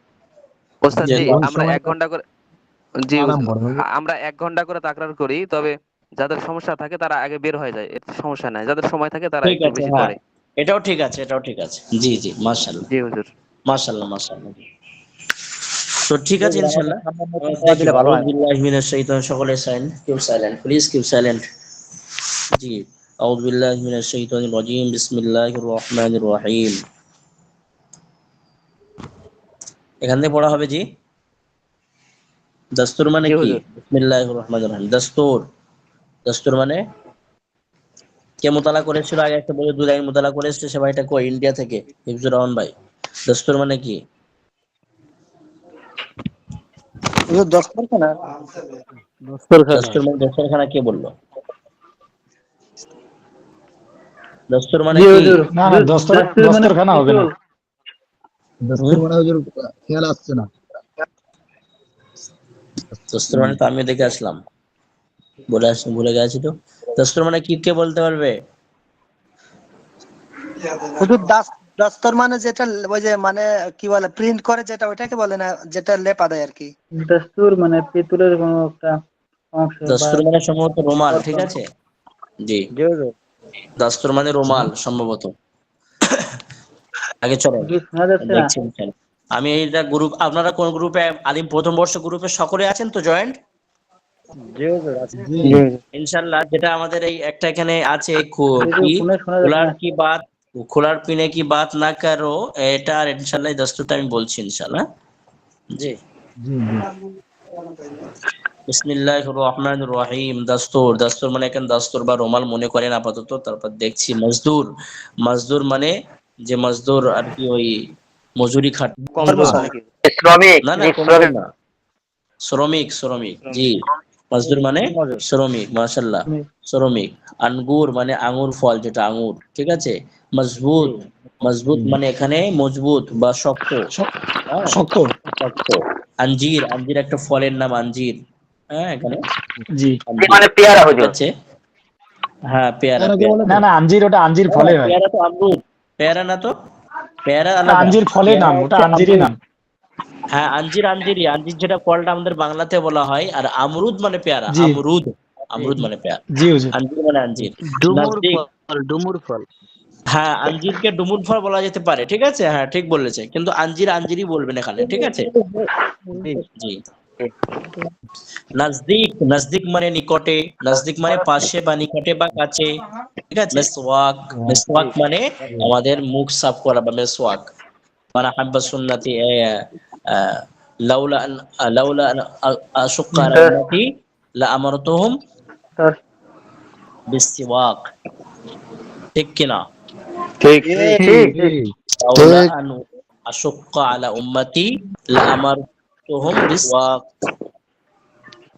ওস্তাদ জি, যেহেতু ওই আমরা সময় 1 ঘন্টা করে, জি আরাম হুজুর, করে হুজুর। আমরা 1 ঘন্টা করে তাকরার করি, তবে যাদের সমস্যা থাকে তারা আগে বের হয়ে যায়, এতে সমস্যা নাই। যাদের সময় থাকে তারা ঠিক একটু আছে, বেশি হ্যাঁ, পড়ে। এটাও ঠিক আছে, এটাও ঠিক আছে। জি জি, মাশাআল্লাহ, জি হুজুর। মাশাআল্লাহ, মাশাআল্লাহ। তো ঠিক জি আছে হুজুর, আমাদের ইনশাআল্লাহ। সামনে নতুন দোয়া থ্যাংক ইউ। দিলে ভালো আউযু হয়। বিল্লাহি মিনাশ শাইতানির, সকলে silent, keep silent, please keep silent. জি, আউযু বিল্লাহি মিনাশ শাইতানির রাজিম, বিসমিল্লাহির রহমানির রহিম। এখান থেকে পড়া হবে জি। দস্তুর মানে জি কি? হুজুর। বিসমিল্লাহির রহমানির রহিম। দস্তুর, দস্তুর মানে কে মোতালা করেছিল আগে একটা বলে, 2 লাইন মোতালা করেছে সে ভাইটা কই? ইন্ডিয়া থেকে হিফজুর রহমান ভাই। দস্তুর মানে কি? দস্তরখানা। দস্তুর মানে দস্তরখানা, কে বললো? দস্তুর মানে জি কি? হুজুর, না না, দস্তরখানা হবে না। দস্তুর হুম? মানে হুজুর খেয়াল আসছে না। দস্তুর মানে তো আমিও দেখে আসলাম, ভুলে গেছি তো। দস্তুর মানে কি, কে বলতে পারবে? হুজুর, দস্তর মানে যেটা ওই যে মানে কি বলে প্রিন্ট করে যেটা, ওইটাকে বলে না, যেটা লেপা দেয় আর কি। দস্তুর মানে পিতলের কোনো একটা অংশ বা দস্তুর মানে সম্ভবত রুমাল, ঠিক বর্তমান। আছে? জি, জি হুজুর। দস্তুর মানে রুমাল সম্ভবত। আগে চলো কি শোনা যাচ্ছে না? দেখছি ইনশাআল্লাহ। আমি এইটা গ্রুপ, আপনারা কোন গ্রুপে আদিম প্রথম বর্ষ গ্রুপে সকলে আছেন তো জয়েন্ট? জি হুজুর, আছি। জি জি হুজুর। ইনশাআল্লাহ যেটা আমাদের এই একটা এখানে আছে হুজুর, কি, ফোনে শোনা যাচ্ছে খোলার না। কি বাত, খোলার পিনে কি বাত না করো, এটা আর ইনশাআল্লাহ এই দস্তুরটা আমি বলছি ইনশাআল্লাহ। জি, জি জি বিসমিল্লাহির রহমানির রহিম। দস্তুর, দস্তুর মানে এখানে দস্তুর বা রুমাল মনে করেন আপাতত। তারপর দেখছি মজদুর, মজদুর মানে যে মজদুর আর কি, ওই মজুরি খাট, কর্মচারী। শ্রমিক, না না, জি কোন শ্রমিক। না, শ্রমিক, শ্রমিক, জি। মজদুর মানে মজুর। শ্রমিক, মাশাআল্লাহ, শ্রমিক। আঙ্গুর মানে আঙ্গুর ফল, যেটা আঙ্গুর, ঠিক আছে? মজবুত, মজবুত মানে এখানে মজবুত বা শক্ত, হ্যাঁ, শক্ত। শক্ত। আঞ্জির, আঞ্জির একটা ফলের নাম আঞ্জির, হ্যাঁ, এখানে জি। জি আঞ্জির, মানে পেয়ারা ঠিক হুজুর। আছে? হ্যাঁ, পেয়ারা, এরাকে পেয়ারা। বলে না তো। না, আঞ্জির, ওটা আঞ্জির না, ফলে হয়। পেয়ারা তো আমরুদ, পেয়ারা না তো, পেয়ারা ওটা আলাদা, আঞ্জির ফলের পেয়ারা নাম, ওটা হচ্ছে আঞ্জিরই আমরুদ। নাম। হ্যাঁ, আঞ্জির, আঞ্জিরি, আঞ্জির যেটা ফলটা আমাদের বাংলাতে বলা হয়, আর আমরুদ মানে পেয়ারা, জি আমরুদ, আমরুদ মানে পেয়ারা, জি হুজুর। আঞ্জির মানে আঞ্জির। ডুমুর নাজদিক, ফল, ডুমুর ফল। হ্যাঁ, আঞ্জিরকে ডুমুর ফল বলা যেতে পারে, ঠিক আছে? হ্যাঁ, ঠিক বলেছে, কিন্তু আঞ্জির আঞ্জিরই বলবেন এখানে, ঠিক আছে? জি জি। নাজদিক, নাজদিক মানে নিকটে, নাজদিক মানে পাশে বা নিকটে বা কাছে, ঠিক আছে? মেসওয়াক, জি মেসওয়াক মানে আমাদের মুখ সাফ করা বা মেসওয়াক। মানে হাব্বা সুন্নতি, আহ, লাউলা আন, লাউলা আন আশুক্কা আলা উম্মতি লা আমারতুহুম বিসওয়াক, ঠিক কিনা? ঠিক। ঠিক। লাউলা ঠিক। আন আশুক্কা আলা উম্মতি লাআমারতুহুম বিসওয়াক।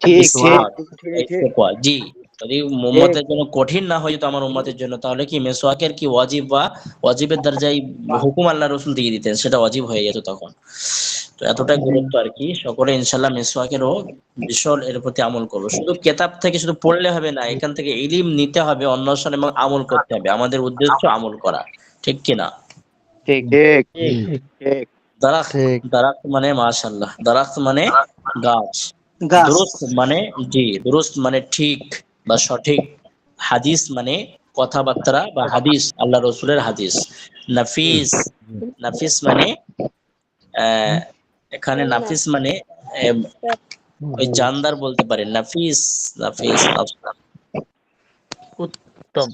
ঠিক বিসওয়াক ঠিক ঠিক ইস্তেকওয়া, জি। যদি উম্মতের জন্য কঠিন না হয় তো আমার উম্মতের জন্য, তাহলে কি মেসওয়াকের কি ওয়াজিব বা ওয়াজিবের দরজায় হুকুম আল্লাহ রাসূল দিয়ে দিতেন, সেটা ওয়াজিব হয়ে যেত তখন। তো এতটাই গুরুত্ব আর কি। সকলে ইনশাআল্লাহ মেসওয়াকেরও বিশাল এর প্রতি আমল করবো। শুধু কিতাব থেকে শুধু পড়লে হবে না, এখান থেকে ইলম নিতে হবে, অন্বেষণ এবং আমল করতে হবে। আমাদের উদ্দেশ্য আমল করা, ঠিক কিনা? ঠিক ঠিক জি, ঠিক ঠিক দারাখ, ঠিক। দারাখ মানে মাশাআল্লাহ, দারাখ মানে গাছ, গাছ। দুরুস্ত মানে, জি, দুরুস্ত মানে ঠিক বা সঠিক, হাদিস মানে কথাবার্তা বা হাদিস, আল্লাহ রসুলের হাদিস। নাফিস, নাফিস মানে এখানে নাফিস মানে আহ, ওই জানদার বলতে পারেন, নাফিস, নাফিস নাফস। উত্তম।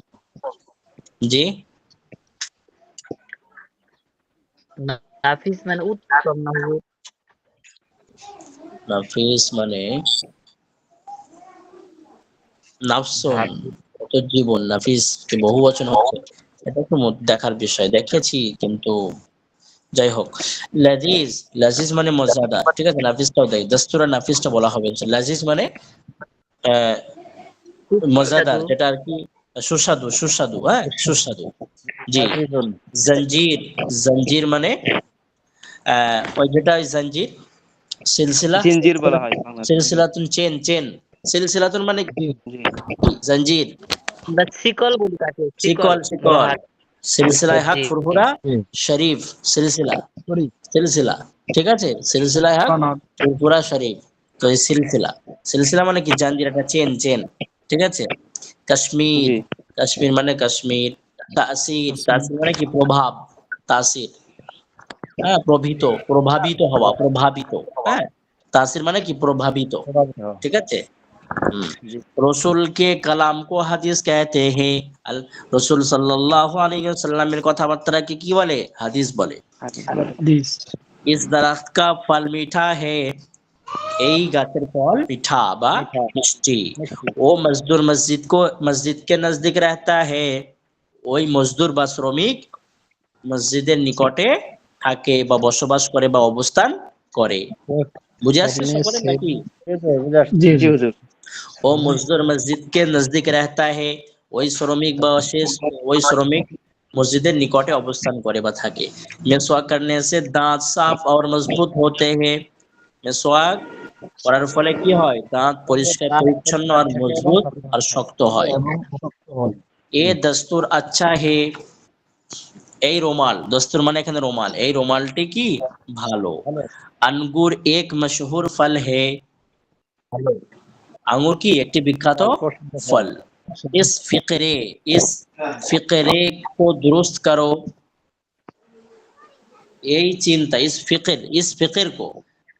জি, নাফিস মানে উত্তম না হুজুর? নাফিস মানে নাফসুন, কত জীবন। নাফিস কি বহু বচন হচ্ছে, এটা তো দেখার বিষয়, দেখেছি কিন্তু যাই হোক। লাজিজ, লাজিজ মানে মজাদার, ঠিক আছে। নাফিসটাও দেয়, দস্তুরা নাফিসটা বলা হবে। লাজিজ মানে আহ, মজাদার, সুস্বাদু। যেটা আর কি সুস্বাদু, সুস্বাদু, হ্যাঁ সুস্বাদু, জি। আজিজুন। জঞ্জির, জঞ্জির মানে ওই যেটা ওই জঞ্জির, সিলসিলা, জিঞ্জির বলা হয় বাংলাতে। সিলসিলাতুন চেন, চেন, সিলসিলাতুন মানে কি? জি জঞ্জির, বা শিকল বলি তাকে, শিকল শিকল, শিকল, লোহার। সিলসিলায় হক জি জি। ফুরফুরা শরীফ, সিলসিলা, সিলসিলা, ঠিক আছে। সিলসিলায় হক সনদ। ফুরফুরা শরীফ, তো এই সিলসিলা, সিলসিলা মানে কি জাঞ্জির, একটা চেন, চেন, ঠিক আছে। কাশ্মীর, জি কাশ্মীর মানে কাশ্মীর। তাসির, তাসির মানে কি প্রভাব, তাসির, হ্যাঁ প্রভাবিত, প্রভাবিত হওয়া, প্রভাবিত, হ্যাঁ। তাসির মানে কি প্রভাবিত, প্রভাবিত হওয়া। ঠিক আছে। জি রসুল के कलाम को হাদিস कहते हैं। রসুল সাল্লাল্লাহু আলাইহি ওয়াসাল্লামের কথাবার্তাকে কি বলে? হাদিস বলে। হাদিস। इस दरख्त का फल मीठा है, এই গাছের ফল মিঠা বা মিঠা মিষ্টি। মিষ্টি। ও মজদুর মসজিদ के नजदीक रहता है, ওই মজদুর বা শ্রমিক মসজিদের নিকটে থাকে বা বসবাস করে বা অবস্থান করে। বুঝে আসছে अपने সকলে से নাকি? এই তো বুঝে আসছে। জি জি জি। হুজুর। ও মজদুর মসজিদ के नजदीक रहता है, ওই শ্রমিক বা ওই শ্রমিক মসজিদের নিকটে অবস্থান করে বা থাকে। মেসওয়াক करने से दांत साफ और मजबूत होते हैं, মেসওয়াক করার ফলে কি হয়? দাঁত পরিষ্কার দাঁত পরিচ্ছন্ন পরিষ্কার আর থাকে এবং মজবুত শক্ত আর থাকে। শক্ত হয়। এবং শক্ত হয়। এ দস্তুর আচ্ছা হে, এই রোমাল, দস্তুর মানে এখানে রোমাল, এই রোমালটি কি ভালো। ভালো আঙ্গুর এক মশহুর ফল হে, আঙ্গুর কি একটি বিখ্যাত ফল, প্রসিদ্ধ ফল। ফল। इस फिक्रे को दुरुस्त करो, এই চিন্তা, ইস ফিকির কো,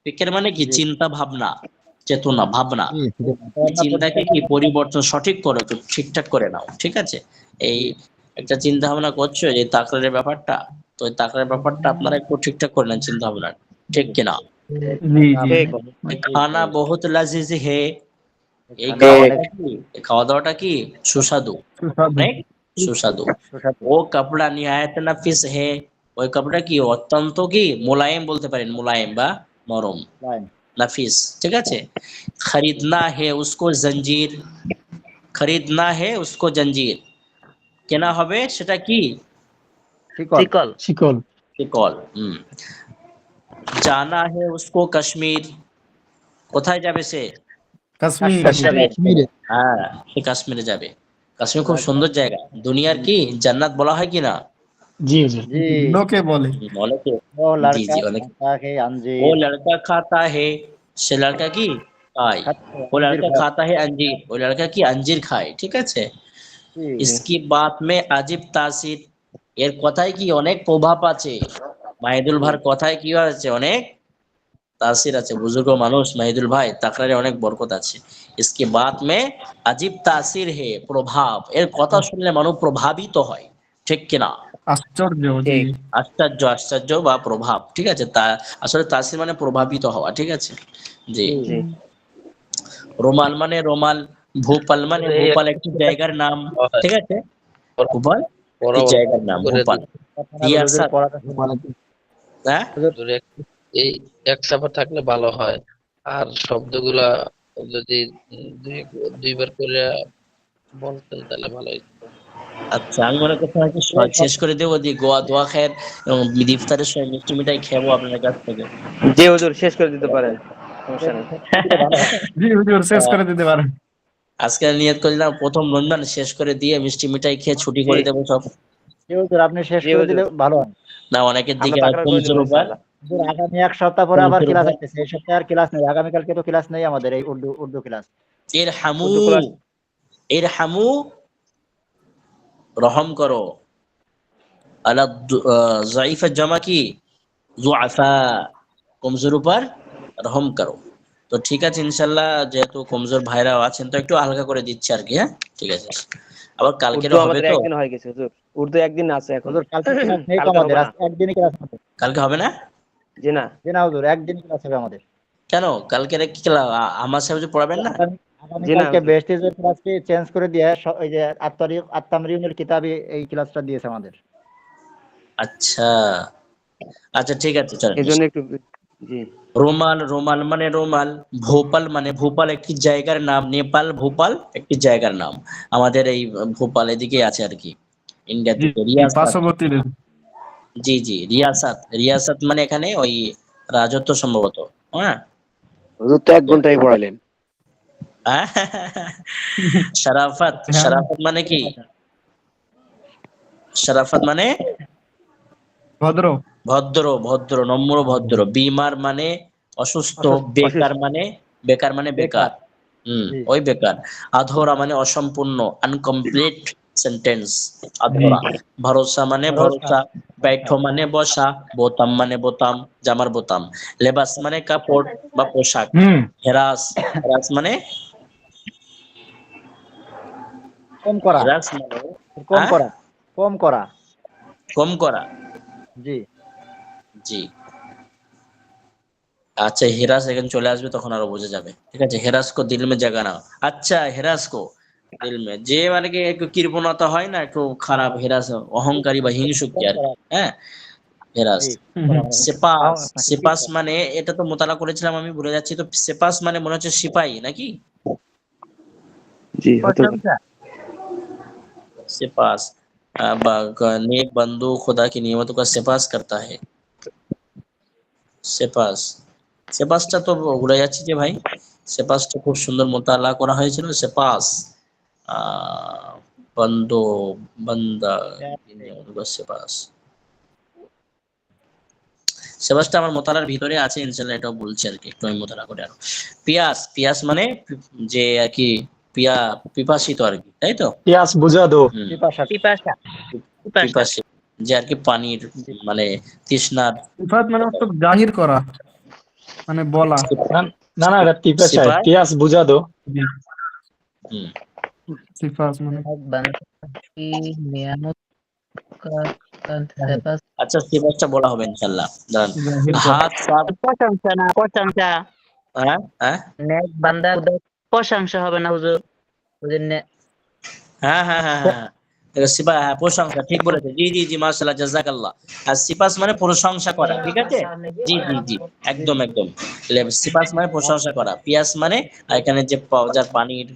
ফিকির মানে কি জি চিন্তা ভাবনা, চেতনা ভাবনা, जी এই চিন্তাকে কি পরিবর্তন, সঠিক করো, একটু ঠিকঠাক করে নাও, ঠিক আছে। এই একটা চিন্তা ভাবনা করছো যে তাকরারের ব্যাপারটা, তো ওই তাকরারের ব্যাপারটা আপনারা একটু ঠিকঠাক করে নেন চিন্তা ভাবনা, ঠিক কিনা। জি জি। ঠিক খানা বহুত লাজিজ হে, এই এখানে অনেক খাওয়াটা কি, এই খাওয়া দাওয়াটা কি সুস্বাদু, সুস্বাদু। অনেক সুস্বাদু। সুস্বাদু। ও কাপড়া নিহায়ত নাফিস হে, ওই কাপড়টা কি অত্যন্ত কি মোলায়েম বলতে পারেন, মোলায়েম বা নরম, লাইন নাফিস, ঠিক আছে। খরিদনা হে উসকো জঞ্জির, খরিদনা হে উসকো জঞ্জির, কেনা হবে সেটা কি শিকল শিকল। শিকল। শিকল। জানা হে উসকো কাশ্মীর, কোথায় যাবে সে? কাশ্মীর। কাশ্মীর कश्मीर হ্যাঁ, সে কাশ্মীরে যাবে। কাশ্মীর খুব সুন্দর জায়গা, দুনিয়ার কি জান্নাত বলা হয় কিনা? জি জি। জি লোকে বলে। অনেকে, ও জি লড়কা জি অনেকে। खाता है वो अंजीर लड़का खाता है, সে লড়কা কি খায়, खाता है वो अंजीर लड़का खाए। खाता है अंजीर, वो लड़का কি अंजीर খায়, ঠিক আছে। জি इसकी बात में अजीब तासीर, এর কথায় কি অনেক প্রভাব আছে, মাহিদুল জি ভাইয়ের কথায় কি আছে, অনেক তাসির আছে। বুজুর্গ মানুষ মাহিদুল ভাই, তাকরারে অনেক বরকত আছে। इसकी बात में अजीब तासीर है, প্রভাব, এর কথা শুনলে মানুষ প্রভাবিত হয়, ঠিক কিনা। আশ্চর্য। জি। ঠিক আশ্চর্য, আশ্চর্য বা প্রভাব, ঠিক আছে। তা আসলে তাসির মানে প্রভাবিত হওয়া, ঠিক আছে, জি। জি জি রোমাল মানে রোমাল, ভোপাল মানে এই ভোপাল একটি জায়গার নাম, ঠিক আছে। ভোপাল একটি জায়গার নাম, করে ভোপাল। কথাগুলো যদি রিয়াসাত, পড়াতে শুনি হ্যাঁ হুজুর, এই এক সাফা থাকলে ভালো হয়। আর শব্দগুলা যদি দুইবার করে বলতেন তাহলে ভালো হইতো। আচ্ছা, আমি মনে করতে হয়তো শেষ করে দেবো, দিয়ে দোয়া খায়ের এবং ইফতারের সময় মিষ্টি মিঠাই খাবো আপনার কাছ থেকে। জি হুজুর, শেষ করে দিতে পারেন, সমস্যা নেই। ভালো হয়। জি হুজুর, শেষ করে দিতে পারেন। আজকে নিয়ত করলাম প্রথম রমজান শেষ করে দিয়ে মিষ্টি মিঠাই খেয়ে ছুটি জি করে দেবো সব। জি হুজুর, আপনি শেষ জি করে হুজুর, দিলে ভালো হয়। না, অনেকের আমরা দিকে তাকরার করে কমজোর দেবো উপর ইনশাআল্লাহ। হুজুর, আগামী এক সপ্তাহ পরে আবার কমজোর ক্লাস উপর আসতেছে, এই সপ্তাহে আর ক্লাস নেই, আগামীকালকে তো ক্লাস নেই আমাদের, এই উর্দু ক্লাস। ইরহামু, উর্দু ক্লাস। ইরহামু রহম করো। আলা জাইফের জামা কি? যুআফা, কমজোর উপর রহম করো। তো ঠিক আছে ইনশাল্লাহ, যেহেতু কমজোর ভাইরাও আছেন তো একটু হালকা করে দিচ্ছি আর কি। হ্যাঁ ঠিক আছে, আবার উর্দু কালকেরও হবে আমাদের তো। একদিন হয়ে গেছে হুজুর, উর্দু একদিন আছে এখন। হুজুর, কালকে ক্লাস নেই তো কালকে হবে আমাদের, না। আজকে একদিনই ক্লাস হবে। কালকে হবে না? জি না। জি না হুজুর, একদিনই ক্লাস হবে আমাদের। কেন? কালকে কি খেলা আমার সাহেব যে পড়াবেন না? জি না আগামীকালকে হুজুর। বেস্টিজের ক্লাসটি চেঞ্জ করে দিয়ে ওই যে আত্মামরিউনের কিতাবি এই ক্লাসটা দিয়েছে আমাদের। আচ্ছা আচ্ছা, ঠিক আছে চলেন। এই জন্য একটু। জি। রোমাল, রোমাল মানে রোমাল। ভোপাল মানে ভোপাল একটি জায়গার নাম। নেপাল ভোপাল একটি জায়গার নাম। আমাদের এই ভোপাল এদিকে আছে আর কি, ইন্ডিয়া জি থেকে। জি, রিয়াসাত, পার্শ্ববর্তী দেশ। জি জি, রিয়াসাত। রিয়াসাত মানে এখানে ওই রাজত্ব সম্ভবত। হ্যাঁ। হুজুর তো 1 ঘন্টাই পড়ালেন। শারাফাত, হ্যাঁ, শারাফাত মানে কি? শারাফাত মানে ভদ্র। ভদ্র, ভদ্র, নম্র, ভদ্র। বিমার মানে অসুস্থ। অসুস্থ। বেকার মানে বেকার। জি। ওই বেকার। আধরা মানে অসম্পূর্ণ, আনকমপ্লিট সেন্টেন্স, জি আধরা। ভরসা মানে ভরসা। ভরসা। बैठो মানে বসা। বোতাম মানে বোতাম, জামার বোতাম। লেবাস মানে কাপড় বা পোশাক। হুম। হেরাস, হেরাস মানে কম করা, হেরাস মানে কম আহ? করা, কম করা। কম করা। জি। জি। আচ্ছা, হেরাস এখানে চলে আসবে তখন আরো বোঝা যাবে। ঠিক আছে, হেরাস কো দিল মে জায়গা নাও। আচ্ছা, হেরাস কো দিল মে, যে মানে কি একটু কৃপণতা হয় না, একটু খারাপ, হেরাস অহংকারী বা হিংসুক কম আর কি। করা। হ্যাঁ, হেরাস। জি। সেপাস, সেপাস মানে এটা তো মোতালা করেছিলাম, আমি ভুলে যাচ্ছি তো। সেপাস মানে মনে হচ্ছে সিপাহী নাকি? জি হতে পারে। প্রশংসা। सेपास नेक बंदू खुदा की नियमतों का सेपास करता है। সেপাস, সেপাসটা তো ভুলে যাচ্ছি যে ভাই। সেপাসটা খুব সুন্দর মোতালা করা হয়েছিল। সেপাস বন্দো, বান্দা, সেপাস। সেপাসটা আমার মোতালার ভিতরে আছে ইনশাআল্লাহ, এটাও বলছি আর কি, একটু আমি মোতালা করে আরো। পিয়াস, পিয়াস মানে যে আর কি পিপাসিত আর কি, তাই তো? পিয়াস বুঝা দো। হুম, পিপাসা। পিপাসা। পিপাসা। পিপাসিত, যে আর কি পানির মানে তৃষ্ণার। সিফাত মানে হচ্ছে জাহির করা, মানে বলা। না না না, এটা পিপাসায়, সিপাই। পিয়াস বুঝা দো। হুম। সিফাত মানে बंदे की नियामत का सेपस। আচ্ছা, সিপাসটা বলা হবে ইনশাআল্লাহ, দাঁড়ান। জাহির করা। হাত সাফ। প্রশংসা না, প্রশংসা। হ্যাঁ হ্যাঁ নেক বান্দার প্রশংসা হবে না হুজুর। হুজুর হ্যাঁ হ্যাঁ হ্যাঁ হ্যাঁ, সিপা, হ্যাঁ প্রশংসা, ঠিক বলেছে। জি জি জি, মাশাআল্লাহ, জাযাকাল্লাহ। আর সিপাস মানে প্রশংসা করা, ঠিক আছে। জি জি জি, একদম একদম। সিপাস মানে প্রশংসা করা। পিয়াস মানে এখানে যে যার পানির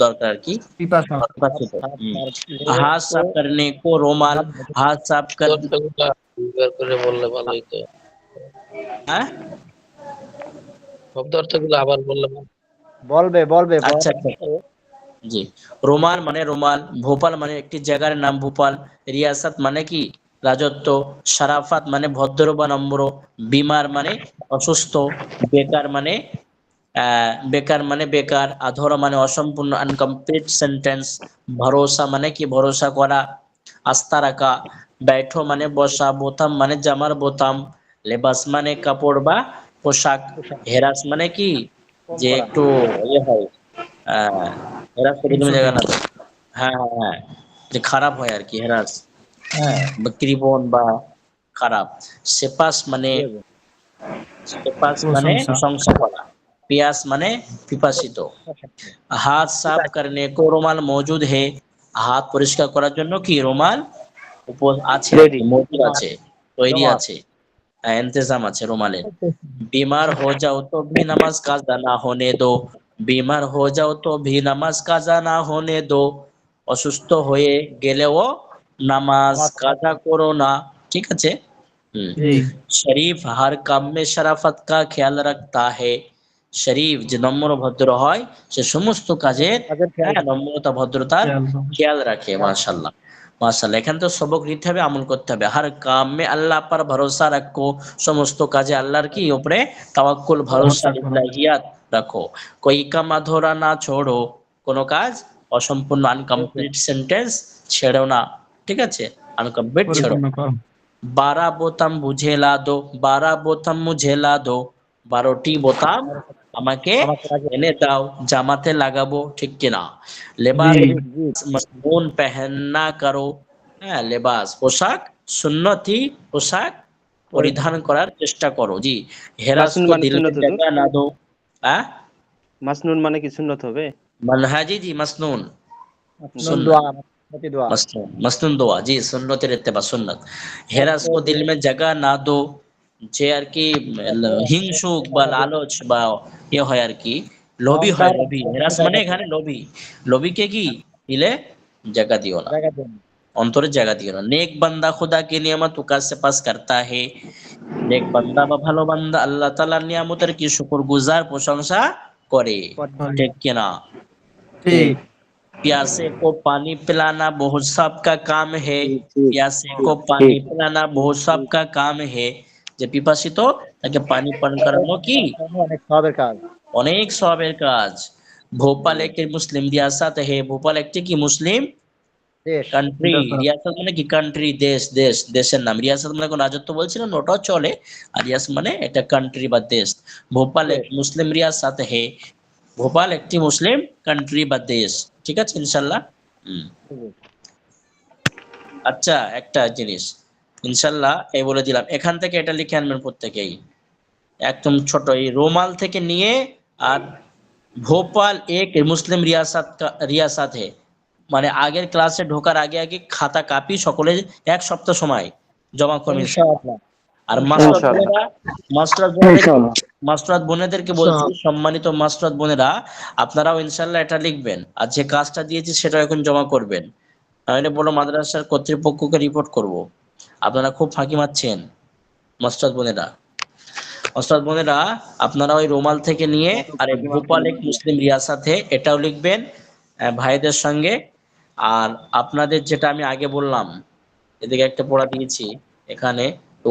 দরকার আর কি, পিপাসা। পিপাসিত। হাত সাফ করনে কো রুমাল। হাত সাফ কর। অর্থগুলা দুইবার করে বললে ভালো হইতো। হ্যাঁ, শব্দ অর্থগুলো আবার বললে ভালো। বলবে। আচ্ছা আচ্ছা, জি। রোমাল মানে রোমাল। ভোপাল মানে একটি জায়গার নাম ভোপাল। রিয়াসাত মানে কি? রাজত্ব। শারাফাত মানে ভদ্র বা নম্র। বিমার মানে অসুস্থ। বেকার মানে বেকার মানে বেকার। আধরা মানে অসম্পূর্ণ, আনকমপ্লিট সেন্টেন্স। ভরসা মানে কি? ভরসা করা, আস্থা রাখা। बैठो মানে বসা। বোতাম মানে জামার বোতাম। লেবাস মানে কাপড় বা পোশাক। হেরাস মানে কি? কম যে করা। একটু ইয়ে হয়, আহ হেরাস করে দিলে হিংসুটে। জায়গা না তো। হ্যাঁ হ্যাঁ হ্যাঁ, যে খারাপ হয় আর কি, হেরাস। হ্যাঁ, বা কৃপণ বা খারাপ। সেপাস মানে, সেপাস মানে প্রশংসা। প্রশংসা করা। পিয়াস মানে পিপাসিত। হাত সাফ করনে কো রুমাল মौजूद है। হাত পরিষ্কার করার জন্য কি রুমাল আছে আর রেডি। কি, মজুদ আছে, তৈরি জমা। আছে। इंतजाम আছে রুমালের। बीमार हो जाओ तो भी नमाज काजा ना होने दो, बीमार हो जाओ तो भी नमाज काजा ना होने दो, অসুস্থ হয়ে গেলেও নামাজ কাজা করো না। ঠিক আছে। শরীফ हर काम में शराफत का ख्याल रखता है, শরীফ যে নম্র ভদ্র হয় সে সমস্ত কাজের নম্রতা ভদ্রতার খেয়াল রাখে। মাশাআল্লাহ মাশাআল্লাহ। এখানে তো সবক নিতে হবে, আমল করতে হবে। हर काम में अल्लाह पर भरोसा रखो, সমস্ত কাজে আল্লাহর কি উপরে তাওয়াক্কুল ভরসা ইলাহিয়াত রাখো। कोई काम अधूरा ना छोड़ो, কোন কাজ অসম্পূর্ণ আনকমপ্লিট সেন্টেন্স ছেড়ো না। ঠিক আছে, আনকমপ্লিট ছেড়ো। 12 বোতাম বুঝে লা দো, 12 বোতাম মুঝে লা দো, 12টি বোতাম আমাকে এনে দাও, জামাতে লাগাবো। ঠিক কিনা? লেবাস মসনুন পেহেননা করো, হ্যাঁ লেবাস পোশাক সুন্নতি পোশাক পরিধান করার চেষ্টা করো। জি। হেরাস মাসনুন কো মানে দিল মে সুন্নত জায়গা না দো। হ্যাঁ মাসনুন মানে কি সুন্নত হবে? হ্যাঁ জি জি মসনুন দোয়া मसनून मसनून दुआ जी, सुन्नतेर इत्तेबा सुन्नत। হেরাস কো দিল মে জায়গা না দো, যে আর কি হিংসুক বা লালচ বা ইয়ে হয় আর কি, লোভী হয়, লোভী। হেরাস মানে এখানে লোভী, লোভীকে কি দিলে জায়গা দিও না, অন্তরে জায়গা দিও না। নেক বান্দা খুদা কি নিয়ামত का পাস करता है, নেক বান্দা বা ভালো বান্দা আল্লাহ তাআলার নিয়ামতের কি শুকরগুজার প্রশংসা করে। ঠিক কিনা? ঠিক। प्यासे को पानी पिलाना बहुत सबका काम है, प्यासे को पानी पिलाना बहुत सबका काम है, যে পিপাসিত তাকে পানি পান করানো কি অনেক সওয়াবের কাজ, অনেক সওয়াবের কাজ। ভোপাল একটি মুসলিম রিয়াসাত হে, ভোপাল একটি কি মুসলিম কান্ট্রি। রিয়াসাত মানে কি কান্ট্রি, দেশ, দেশ দেশের নাম। রিয়াসাত মানে কোন রাজত্ব বলছিলাম না, ওটাও চলে। আর রিয়াস মানে এটা কান্ট্রি বা দেশ। ভোপাল এক মুসলিম রিয়াসাত হে, ভোপাল একটি মুসলিম কান্ট্রি বা দেশ। ঠিক আছে ইনশাআল্লাহ। আচ্ছা একটা জিনিস ইনশাআল্লাহ এই বলে দিলাম, এখান থেকে এটা লিখে আনবেন প্রত্যেকেই একদম ছোট, এই রোমাল থেকে নিয়ে। আর ভোপাল এক মুসলিম রিয়াসাত হে, মানে আগের ক্লাসে ঢোকার আগে আগে খাতা কাপি সকলে এক সপ্তাহ সময় জমা করবেন ইনশাআল্লাহ। আর মাস্টার বোনেদেরকে বলছি, সম্মানিত মাস্টার বোনেরা আপনারাও ইনশাআল্লাহ এটা লিখবেন, আর যে কাজটা দিয়েছি সেটা এখন জমা করবেন। আমি বড় মাদ্রাসার কর্তৃপক্ষকে রিপোর্ট করব, আপনারা খুব ফাঁকি মারছেন। মাস্টার বোনেরা আপনারা ওই রোমাল থেকে নিয়ে, আর এই ভোপাল এক মুসলিম রিয়াসাতে এটাও লিখবেন ভাইদের সঙ্গে। আর আপনাদের যেটা আমি আগে বললাম, এদিকে একটা পড়া দিয়েছি এখানে,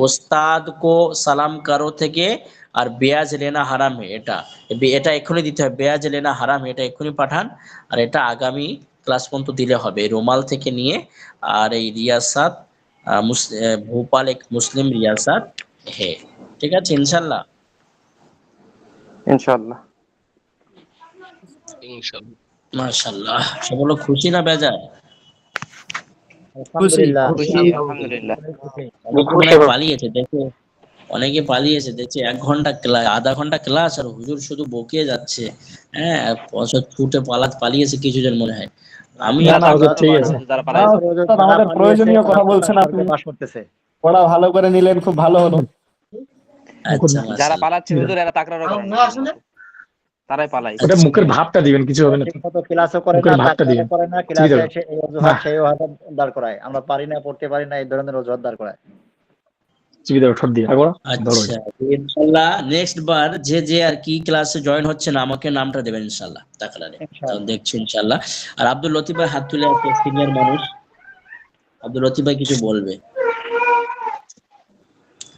ওস্তাদ কো সালাম কারো থেকে আর বেয়াজ লেনা হারাম হে, এটা এক্ষুনি দিতে হবে। বেয়াজ লেনা হারাম হে এটা এক্ষুনি পাঠান, আর এটা আগামী ক্লাস পর্যন্ত দিলে হবে। রোমাল থেকে নিয়ে আর এই রিয়াসাত ভোপাল এক মুসলিম রিয়াসাত হে। ঠিক আছে ইনশাআল্লাহ। ইনশাআল্লাহ ইনশাআল্লাহ মাশাআল্লাহ। সকলে খুশি না বেজার? আলহামদুলিল্লাহ আলহামদুলিল্লাহ। অনেকে পালিয়েছে দেখে, অনেকে পালিয়েছে দেখছে 1 ঘন্টা ক্লাস, আধা ঘন্টা ক্লাস, আর হুজুর শুধু বকে যাচ্ছে। হ্যাঁ ছুটে পালিয়েছে কিছুজন মনে হয়। আমি আমাদের প্রয়োজনীয় কথা বলছেন আপনি, পড়া ভালো করে নিলেন, খুব ভালো হলো। আচ্ছা যারা পালাচ্ছে হুজুর এরা তাকরারও করে না, তারাই পালায়। ওটা মুখের ভাবটা দিবেন, কিছু হবে না। ঠিকমতো ক্লাসও করে না, তাকরারও করে না, ক্লাসে এসে এই অজুহাত সেই অজুহাত দাঁড় করায়, আমরা পারি না, পড়তে পারি না, এই ধরনের অজুহাত দাঁড় করায়। আচ্ছা ইনশাআল্লাহ নেক্সট বার যে যে আর কি ক্লাসে জয়েন হচ্ছে না আমাকে নামটা দেবেন ইনশাআল্লাহ তাকরারে, দেখছি ইনশাআল্লাহ। আর আব্দুল লতিফ ভাই হাত তুলে আছে, সিনিয়র মানুষ। আব্দুল লতিফ ভাই কিছু বলবে?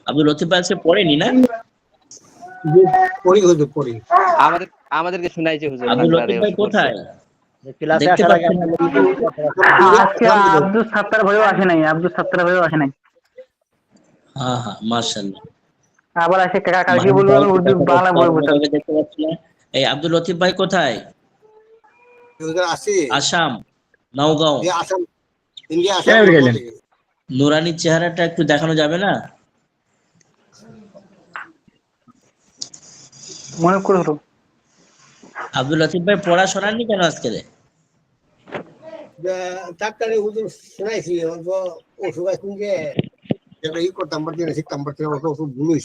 আব্দুল লতিফ ভাই আজকে পড়েনি না? পড়ি আমাদেরকে শোনাইছে হুজুর। আব্দুল লতিফ ভাই কোথায়? ক্লাসে আসার আগে আজকে আব্দুল সাত্তার ভাইও আসে নাই, হ্যাঁ হ্যাঁ মাশাআল্লাহ। আবার আসে কালকে বলবো আমি উর্দু বাংলা বলবো। দেখতে পাচ্ছি না। এই আব্দুল লতিফ ভাই কোথায়? আসাম, নওগাঁও। নুরানি চেহারাটা একটু দেখানো যাবে না? মনে করে হলো। আব্দুল লতিফ ভাই পড়া শোনাননি কেন আজকে?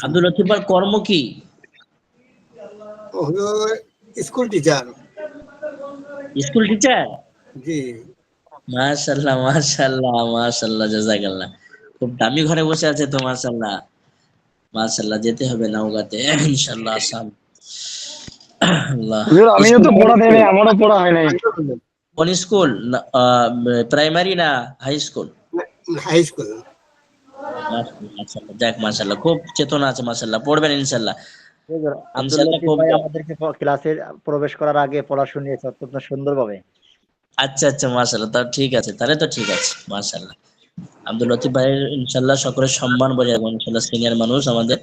আব্দুল লতিফ ভাই কর্ম কি? School teacher. School teacher? জি। মাশাআল্লাহ মাশাআল্লাহ মাশাআল্লাহ, জাযাকাল্লাহ। খুব দামি ঘরে বসে আছে তো, মাশাআল্লাহ মাশাআল্লাহ। যেতে হবে নওগাঁতে ইনশাআল্লাহ, আসাম। আল্লাহ। আমিও তো পড়া দেয় নাই, আমারও পড়া হয় নাই। কোন স্কুল? প্রাইমারি না হাই স্কুল? High school. মাশাআল্লাহ, যাক মাশাআল্লাহ, খুব চেতনা আছে মাশাআল্লাহ, পড়বেন ইনশাআল্লাহ। আব্দুল লতিফ ভাই আমাদেরকে ক্লাসে প্রবেশ করার আগে পড়া শুনিয়েছে অত্যন্ত সুন্দরভাবে। আচ্ছা আচ্ছা, মাশাআল্লাহ, তা ঠিক আছে, তাহলে তো ঠিক আছে মাশাআল্লাহ। আব্দুল লতিফ ভাইয়ের ইনশাআল্লাহ সকলের সম্মান বজায় রাখবেন ইনশাআল্লাহ, সিনিয়র মানুষ আমাদের।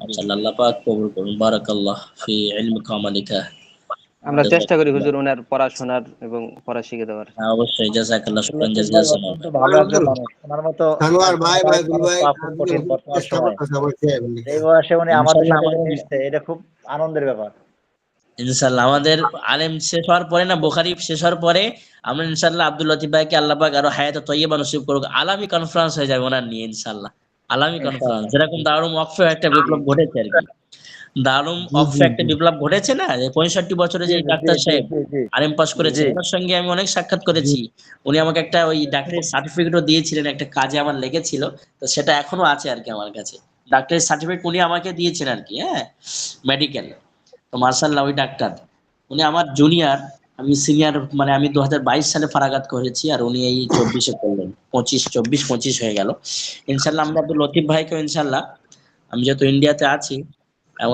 মাশাআল্লাহ, আল্লাহ পাক কবুল করুন। বারাকাল্লাহ ফি ইলমিকা ওয়া মালিকা। আমরা চেষ্টা করি হুজুর ওনার পড়াশোনার এবং পড়া শিখে দেওয়ার। অবশ্যই, জাযাকাল্লাহ, শুকরান জাযাকাল্লাহ। ভালো একজন মানুষ, ওনার মতো সানোয়ার ভাই কঠিন বর্তমান সময়। এই বয়সে উনি আমাদের সাথে মিশছে, এটা খুব আনন্দের ব্যাপার। ইনশাআল্লাহ আমাদের আলেম শেষ হওয়ার পরে না, বুখারী শেষ হওয়ার পরে আমরা ইনশাআল্লাহ আব্দুল লতিফ ভাইকে আল্লাহ পাক আরো হায়াতে তয়্যিবা নসিব করুক। আলামী কনফারেন্স হয়ে যাবে ওনার নিয়ে ইনশাআল্লাহ। আলামী কনফারেন্স, যেরকম দারুল ওয়াকফে একটা বিপ্লব ঘটেছে আর কি। দারুল ওয়াকফে একটা বিপ্লব ঘটেছে না, যে 65 বছরে যে ডাক্তার সাহেব আলেম পাস করেছে, ওনার সঙ্গে আমি অনেক সাক্ষাৎ করেছি। উনি আমাকে একটা ওই ডাক্তারের সার্টিফিকেটও দিয়েছিলেন, একটা কাজে আমার লেগেছিল, তো সেটা এখনো আছে আর কি আমার কাছে। ডাক্তারের সার্টিফিকেট উনি আমাকে দিয়েছেন আর কি, হ্যাঁ, মেডিকেল। তো মার্শাল্লাহ ওই ডাক্তার, উনি আমার জুনিয়র, আমি সিনিয়র, মানে আমি 2022 সালে ফারাগাত করেছি, আর উনি এই 24-এ করলেন, 24 হয়ে গেল ইনশাল্লাহ। আমরা আব্দুল লতিফ ভাইকে ইনশাল্লাহ, আমি যেহেতু ইন্ডিয়াতে আছি,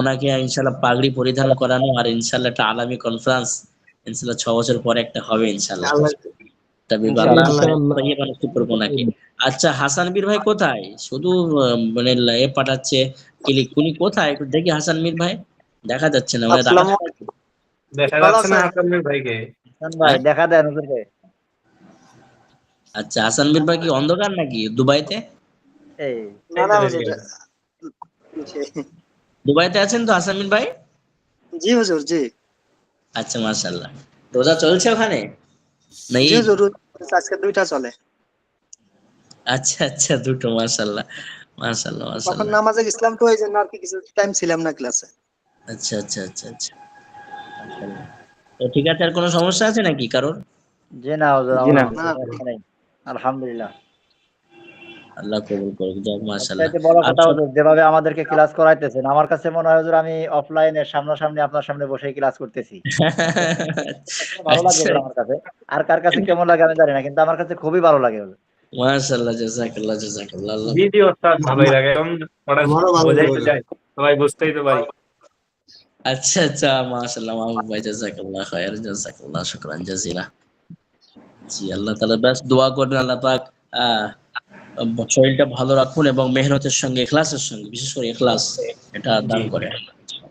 ওনাকে ইনশাল্লাহ পাগড়ি পরিধান করানো, আর ইনশাল্লাহ একটা আলামী কনফারেন্স ইনশাল্লাহ 6 বছর পরে একটা হবে ইনশাল্লাহ। আচ্ছা, হাসান বীর ভাই কোথায়? শুধু মানে এ পাঠাচ্ছে ক্লিক, উনি কোথায় একটু দেখি। হাসান বীর ভাই দেখা যাচ্ছে না, মানে দেখা যাচ্ছে না হাসান বীর ভাইকে। হাসান ভাই দেখা দেন হুজুরকে। আচ্ছা, হাসান বীর ভাই কি অন্ধকার নাকি দুবাইতে? এই না না হুজুর, দুবাইতে আছেন তো হাসান বীর ভাই? জি হুজুর, জি। আচ্ছা মাশাআল্লাহ, রোজা চলছে ওখানে না? জি হুজুর, আজকে 2টা চলে। আচ্ছা আচ্ছা, দুটো, মাশাআল্লাহ মাশাআল্লাহ তখন মাশাআল্লাহ। নামাজে গেছিলাম তো, এই জন্য আর কি কিছু টাইম ছিলাম না ক্লাসে। আচ্ছা আচ্ছা আচ্ছা আচ্ছা, মাশাআল্লাহ। তো ঠিক আছে, আর কোনো সমস্যা আছে নাকি কারোর? জি না হুজুর, জি না। আলহামদুলিল্লাহ, আল্লাহ কবুল করুক, যাক মাশাআল্লাহ। সবচেয়ে বড় কথা হুজুর, যেভাবে আমাদেরকে ক্লাস করাইতেছেন, আমার কাছে মনে হয় হুজুর আমি অফলাইনে সামনাসামনি আপনার সামনে বসে ক্লাস করতেছি। ভালো লাগে হুজুর আমার কাছে। আর কার কাছে কেমন লাগে আমি জানি না, কিন্তু আমার কাছে খুবই ভালো লাগে হুজুর। মাশাআল্লাহ, জাযাকাল্লাহ জাযাকাল্লাহ। আল্লাহ ভিডিও স্যার ভালোই লাগে, এখন পড়া বোঝাইতে চাই, সবাই বুঝতেই তো পারি। আচ্ছা আচ্ছা, মাশাআল্লাহ মাহবুব ভাই, জাযাকাল্লাহ খায়র, জাযাকাল্লাহ, শুকরান জাযিলা। জি, আল্লাহ তাআলা বাস দোয়া করবেন, আল্লাহ পাক শরীরটা ভালো রাখুন এবং মেহনতের সঙ্গে, ইখলাসের সঙ্গে, বিশেষ করে ইখলাস, এটা দান করে।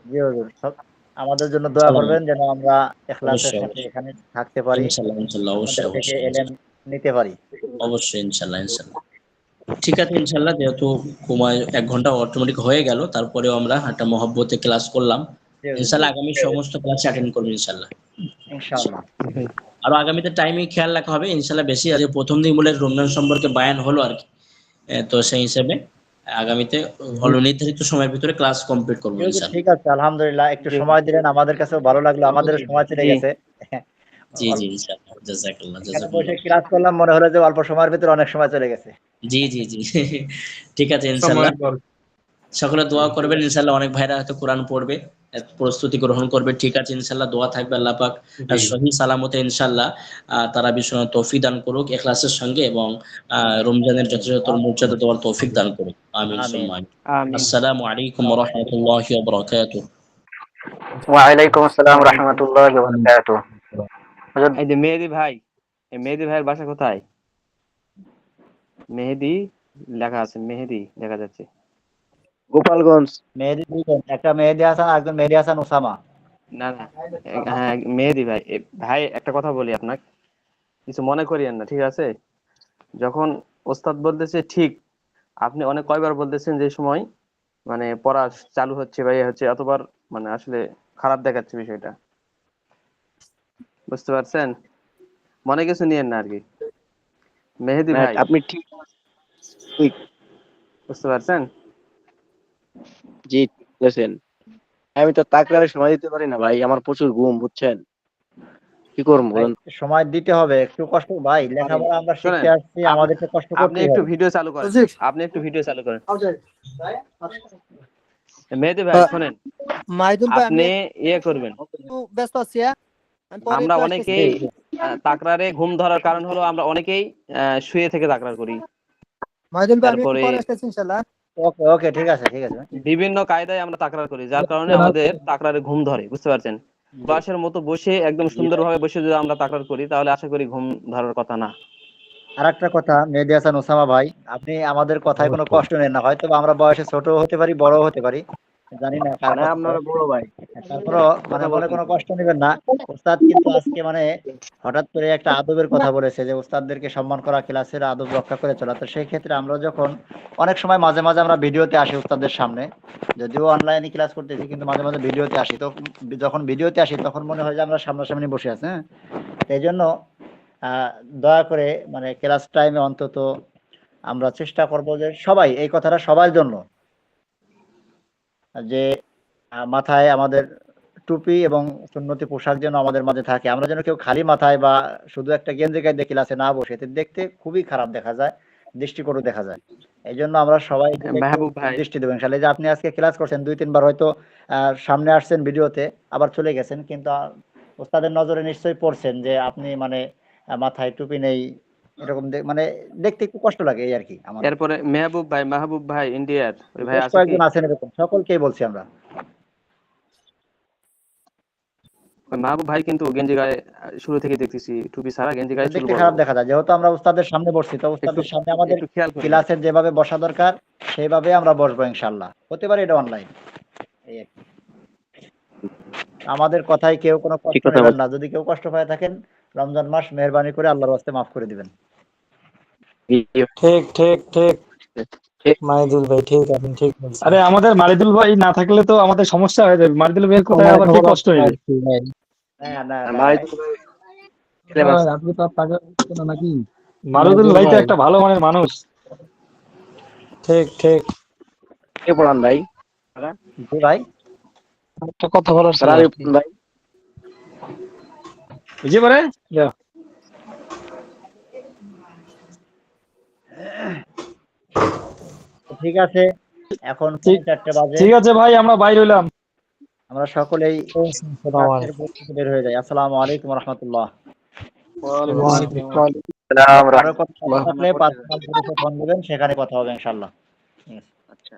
জি হুজুর, আমাদের জন্য দোয়া করবেন যেন আমরা ইখলাসের অবশ্যই, সাথে এখানে থাকতে পারি, ইনশাআল্লাহ ইনশাআল্লাহ, অবশ্যই আপনাদের থেকে অবশ্যই, ইলম নিতে পারি। অবশ্যই ইনশাআল্লাহ ইনশাআল্লাহ। ঠিক আছে ইনশাআল্লাহ, যেহেতু সময় 1 ঘন্টা অটোমেটিক হয়ে গেল, তারপরেও আমরা একটা মহব্বতে ক্লাস করলাম ইনশাআল্লাহ। আগামী সমস্ত ক্লাসে অ্যাটেন্ড করব ইনশাআল্লাহ। ইনশাআল্লাহ। আর আগামীতে টাইমে খেয়াল রাখা হবে ইনশাআল্লাহ বেশি। আজ প্রথম দিন বলে রমজান সম্পর্কে বায়ান হলো আর কি, তো সেই হিসেবে আগামীতে নির্ধারিত সময়ের ভিতরে ক্লাস কমপ্লিট করব ইনশাআল্লাহ। ঠিক আছে, আলহামদুলিল্লাহ, একটু সময় দিলেন, আমাদের কাছেও ভালো লাগলো, আমাদের সময় চলে গেছে। জি জি, ইনশাআল্লাহ, জাযাকাল্লাহ এখানে জাযাকাল্লাহ। বসে ক্লাস করলাম, মনে হলো যে অল্প সময়ের ভিতরে অনেক সময় চলে গেছে। জি জি জি, ঠিক আছে ইনশাআল্লাহ। সকলে দোয়া করবেন ইনশাআল্লাহ। অনেক ভাইরা হয়তো কোরআন পড়বে, প্রস্তুতি গ্রহণ করবে, ঠিক আছে ইনশাআল্লাহ। দোয়া থাকবে, আল্লাহ পাক সহি সালামতে ইনশাআল্লাহ তারা বিষয় তৌফিক দান করুক ইখলাসের সঙ্গে, এবং রমজানের যথাযথ মর্যাদা দেওয়ার তৌফিক দান করুক। আমিন সুম্মা আমিন। আসসালামু আলাইকুম ওয়া রাহমাতুল্লাহি ওয়া বারাকাতুহু। ওয়া আলাইকুম আসসালাম ওয়া রাহমাতুল্লাহি ওয়া বারাকাতুহু। এই যে মেহেদী ভাই, এই মেহেদী ভাইয়ের বাসা কোথায়? মেহেদী লেখা আছে, মেহেদী দেখা যাচ্ছে। গোপালগঞ্জ। মেহেদী দুইজন, একটা মেহেদী হাসান, একজন মেহেদী হাসান ওসামা। না না, হ্যাঁ মেহেদী ভাই। ভাই একটা কথা বলি আপনাকে, কিছু মনে করিয়েন না, ঠিক আছে? যখন ওস্তাদ বলতেছে ঠিক, আপনি অনেক কয়বার বলতেছেন যে সময় মানে পড়া চালু হচ্ছে ভাই হচ্ছে, অতবার মানে আসলে খারাপ দেখাচ্ছে বিষয়টা, বুঝতে পারছেন? মনে কিছু নিয়েন না আর কি। মেহেদী ভাই আপনি ঠিক বুঝতে পারছেন? জি বলেছেন। আমি তো তাকরারে সময় দিতে পারি না ভাই, আমার প্রচুর ঘুম, বুঝছেন? কি করবো ভাই বলেন? সময় দিতে হবে, একটু কষ্ট ভাই, লেখাপড়া আমরা শোনেন, শিখতে আসছি, আমাদেরকে কষ্ট আপনি করতেই একটু হবে। ভিডিও চালু করেন, আপনি একটু ভিডিও চালু করেন। মেহেদী ভাই শোনেন, মাইদুল ভাই, আমি আপনি ইয়ে করবেন, একটু ব্যস্ত আছি, হ্যাঁ? আমি পরে আমরা একটু আসতেছি। অনেকেই তাকরারে ঘুম ধরার কারণ হলো আমরা অনেকেই শুয়ে থেকে তাকরার করি। মাইদুল ভাই, আমি একটু তারপরে পরে আসতেছি ইনশাআল্লাহ। ওকে ওকে, ঠিক আছে ঠিক আছে। বিভিন্ন কায়দায় আমরা তাকরার করি, যার কারণে আমাদের তাকরারে ঘুম ধরে, বুঝতে পারছেন? ক্লাসের মতো বসে একদম জি ভাই। সুন্দরভাবে বসে যদি আমরা তাকরার করি তাহলে আশা করি ঘুম ধরার কথা না। আরেকটা কথা, মেহেদী হাসান ওসামা ভাই, আপনি আমাদের কথায় কোনো কষ্ট নেন না, হয়তো বা আমরা বয়সে ছোট হতে পারি, বড় হতে পারি, জানি না কার না কথা। আপনারা বড় ভাই। তারপরও মানে মনে কোনো কষ্ট নেবেন না। ওস্তাদ কিন্তু আজকে মানে হঠাৎ করে একটা আদবের কথা বলেছে যে ওস্তাদদেরকে সম্মান করা, ক্লাসের আদব রক্ষা করে চলা। তো সেই ক্ষেত্রে আমরা যখন অনেক সময় মাঝে মাঝে আমরা ভিডিওতে আসি ওস্তাদের সামনে, যদিও অনলাইনে ক্লাস করতেছি কিন্তু মাঝে মাঝে ভিডিওতে আসি, তো যখন ভিডিওতে আসি তখন মনে হয় যে আমরা সামনাসামনি বসে আছি। হ্যাঁ, এই জন্য দয়া করে মানে ক্লাস টাইমে অন্তত আমরা চেষ্টা করব যে সবাই, এই কথাটা সবার জন্য, যে মাথায় আমাদের টুপি এবং সুন্নতি পোশাক যেন আমাদের মাঝে থাকে। আমরা যেন কেউ খালি মাথায় বা শুধু একটা গেঞ্জি গায়ে দিয়ে ক্লাসে না বসে, এতে দেখতে খুবই খারাপ দেখা যায়, দৃষ্টিকটু দেখা যায়। এই জন্য আমরা সবাই দিকে একটু মাহবুব ভাই, দৃষ্টি দেবো ইনশাআল্লাহ। এই যে আপনি আজকে ক্লাস করছেন 2-3 বার, হয়তো সামনে আসছেন ভিডিওতে আবার চলে গেছেন, কিন্তু ওস্তাদের নজরে নিশ্চয়ই পড়ছেন যে আপনি মানে মাথায় টুপি নেই, এরকম মানে দেখতে একটু কষ্ট লাগে, এই আর কি আমাদের। এরপরে মাহবুব ভাই ইন্ডিয়ার ওই ভাই বেশ আছে কি? কয়েকজন আছেন এরকম, সকলকেই বলছি আমরা। ওই মাহবুব ভাই কিন্তু গেঞ্জি গায়ে শুরু থেকে দেখতেছি, টুপি ছাড়া গেঞ্জি গায়ে চুল দেখতে বড় খারাপ বড়। দেখা যায়, যেহেতু আমরা উস্তাদের সামনে বসছি, তো একটু উস্তাদের সামনে আমাদের একটু খেয়াল করেন। ক্লাসের যেভাবে বসা দরকার সেইভাবে আমরা বসবো ইনশাআল্লাহ। হতে পারে এটা অনলাইন, এই আর কি। আমাদের কথায় কেউ কোনো ঠিক কষ্ট কথা নেবেন বলছেন। না, যদি কেউ কষ্ট পায় থাকেন রমজান মাস মেহেরবানি করে আল্লাহর ওয়াস্তে মাফ করে দিবেন। ঠিক ঠিক ঠিক মাইদুল ভাই, ঠিক আপনি ঠিক বলছেন। আরে আমাদের মারিদুল ভাই না থাকলে তো আমাদের সমস্যা হয়ে যাবে, মারিদুল ভাইয়ের কোথায় আবার কি কষ্ট হইবে। না না না ভাই আপনি তো টাকা দিচ্ছেন না নাকি? মারুদুল ভাই তো একটা ভালো মানের মানুষ। ঠিক ঠিক। কে পড়ান ভাই? জি ভাই, একটা কথা বলার ছিল রাবি আর কি। ভাই। বুঝে পারে যা। ঠিক আছে, এখন 4:30 বাজে। ঠিক আছে ভাই, আমরা বাইরে হইলাম। আমরা সকলেই ক্লাসের থেকে বের হয়ে যাই। আসসালামু আলাইকুম ওয়া রাহমাতুল্লাহ। আরো কথা থাকলে পার্সোনাল গ্রুপে ফোন দিবেন, সেখানে কথা হবে ইনশাআল্লাহ। আচ্ছা।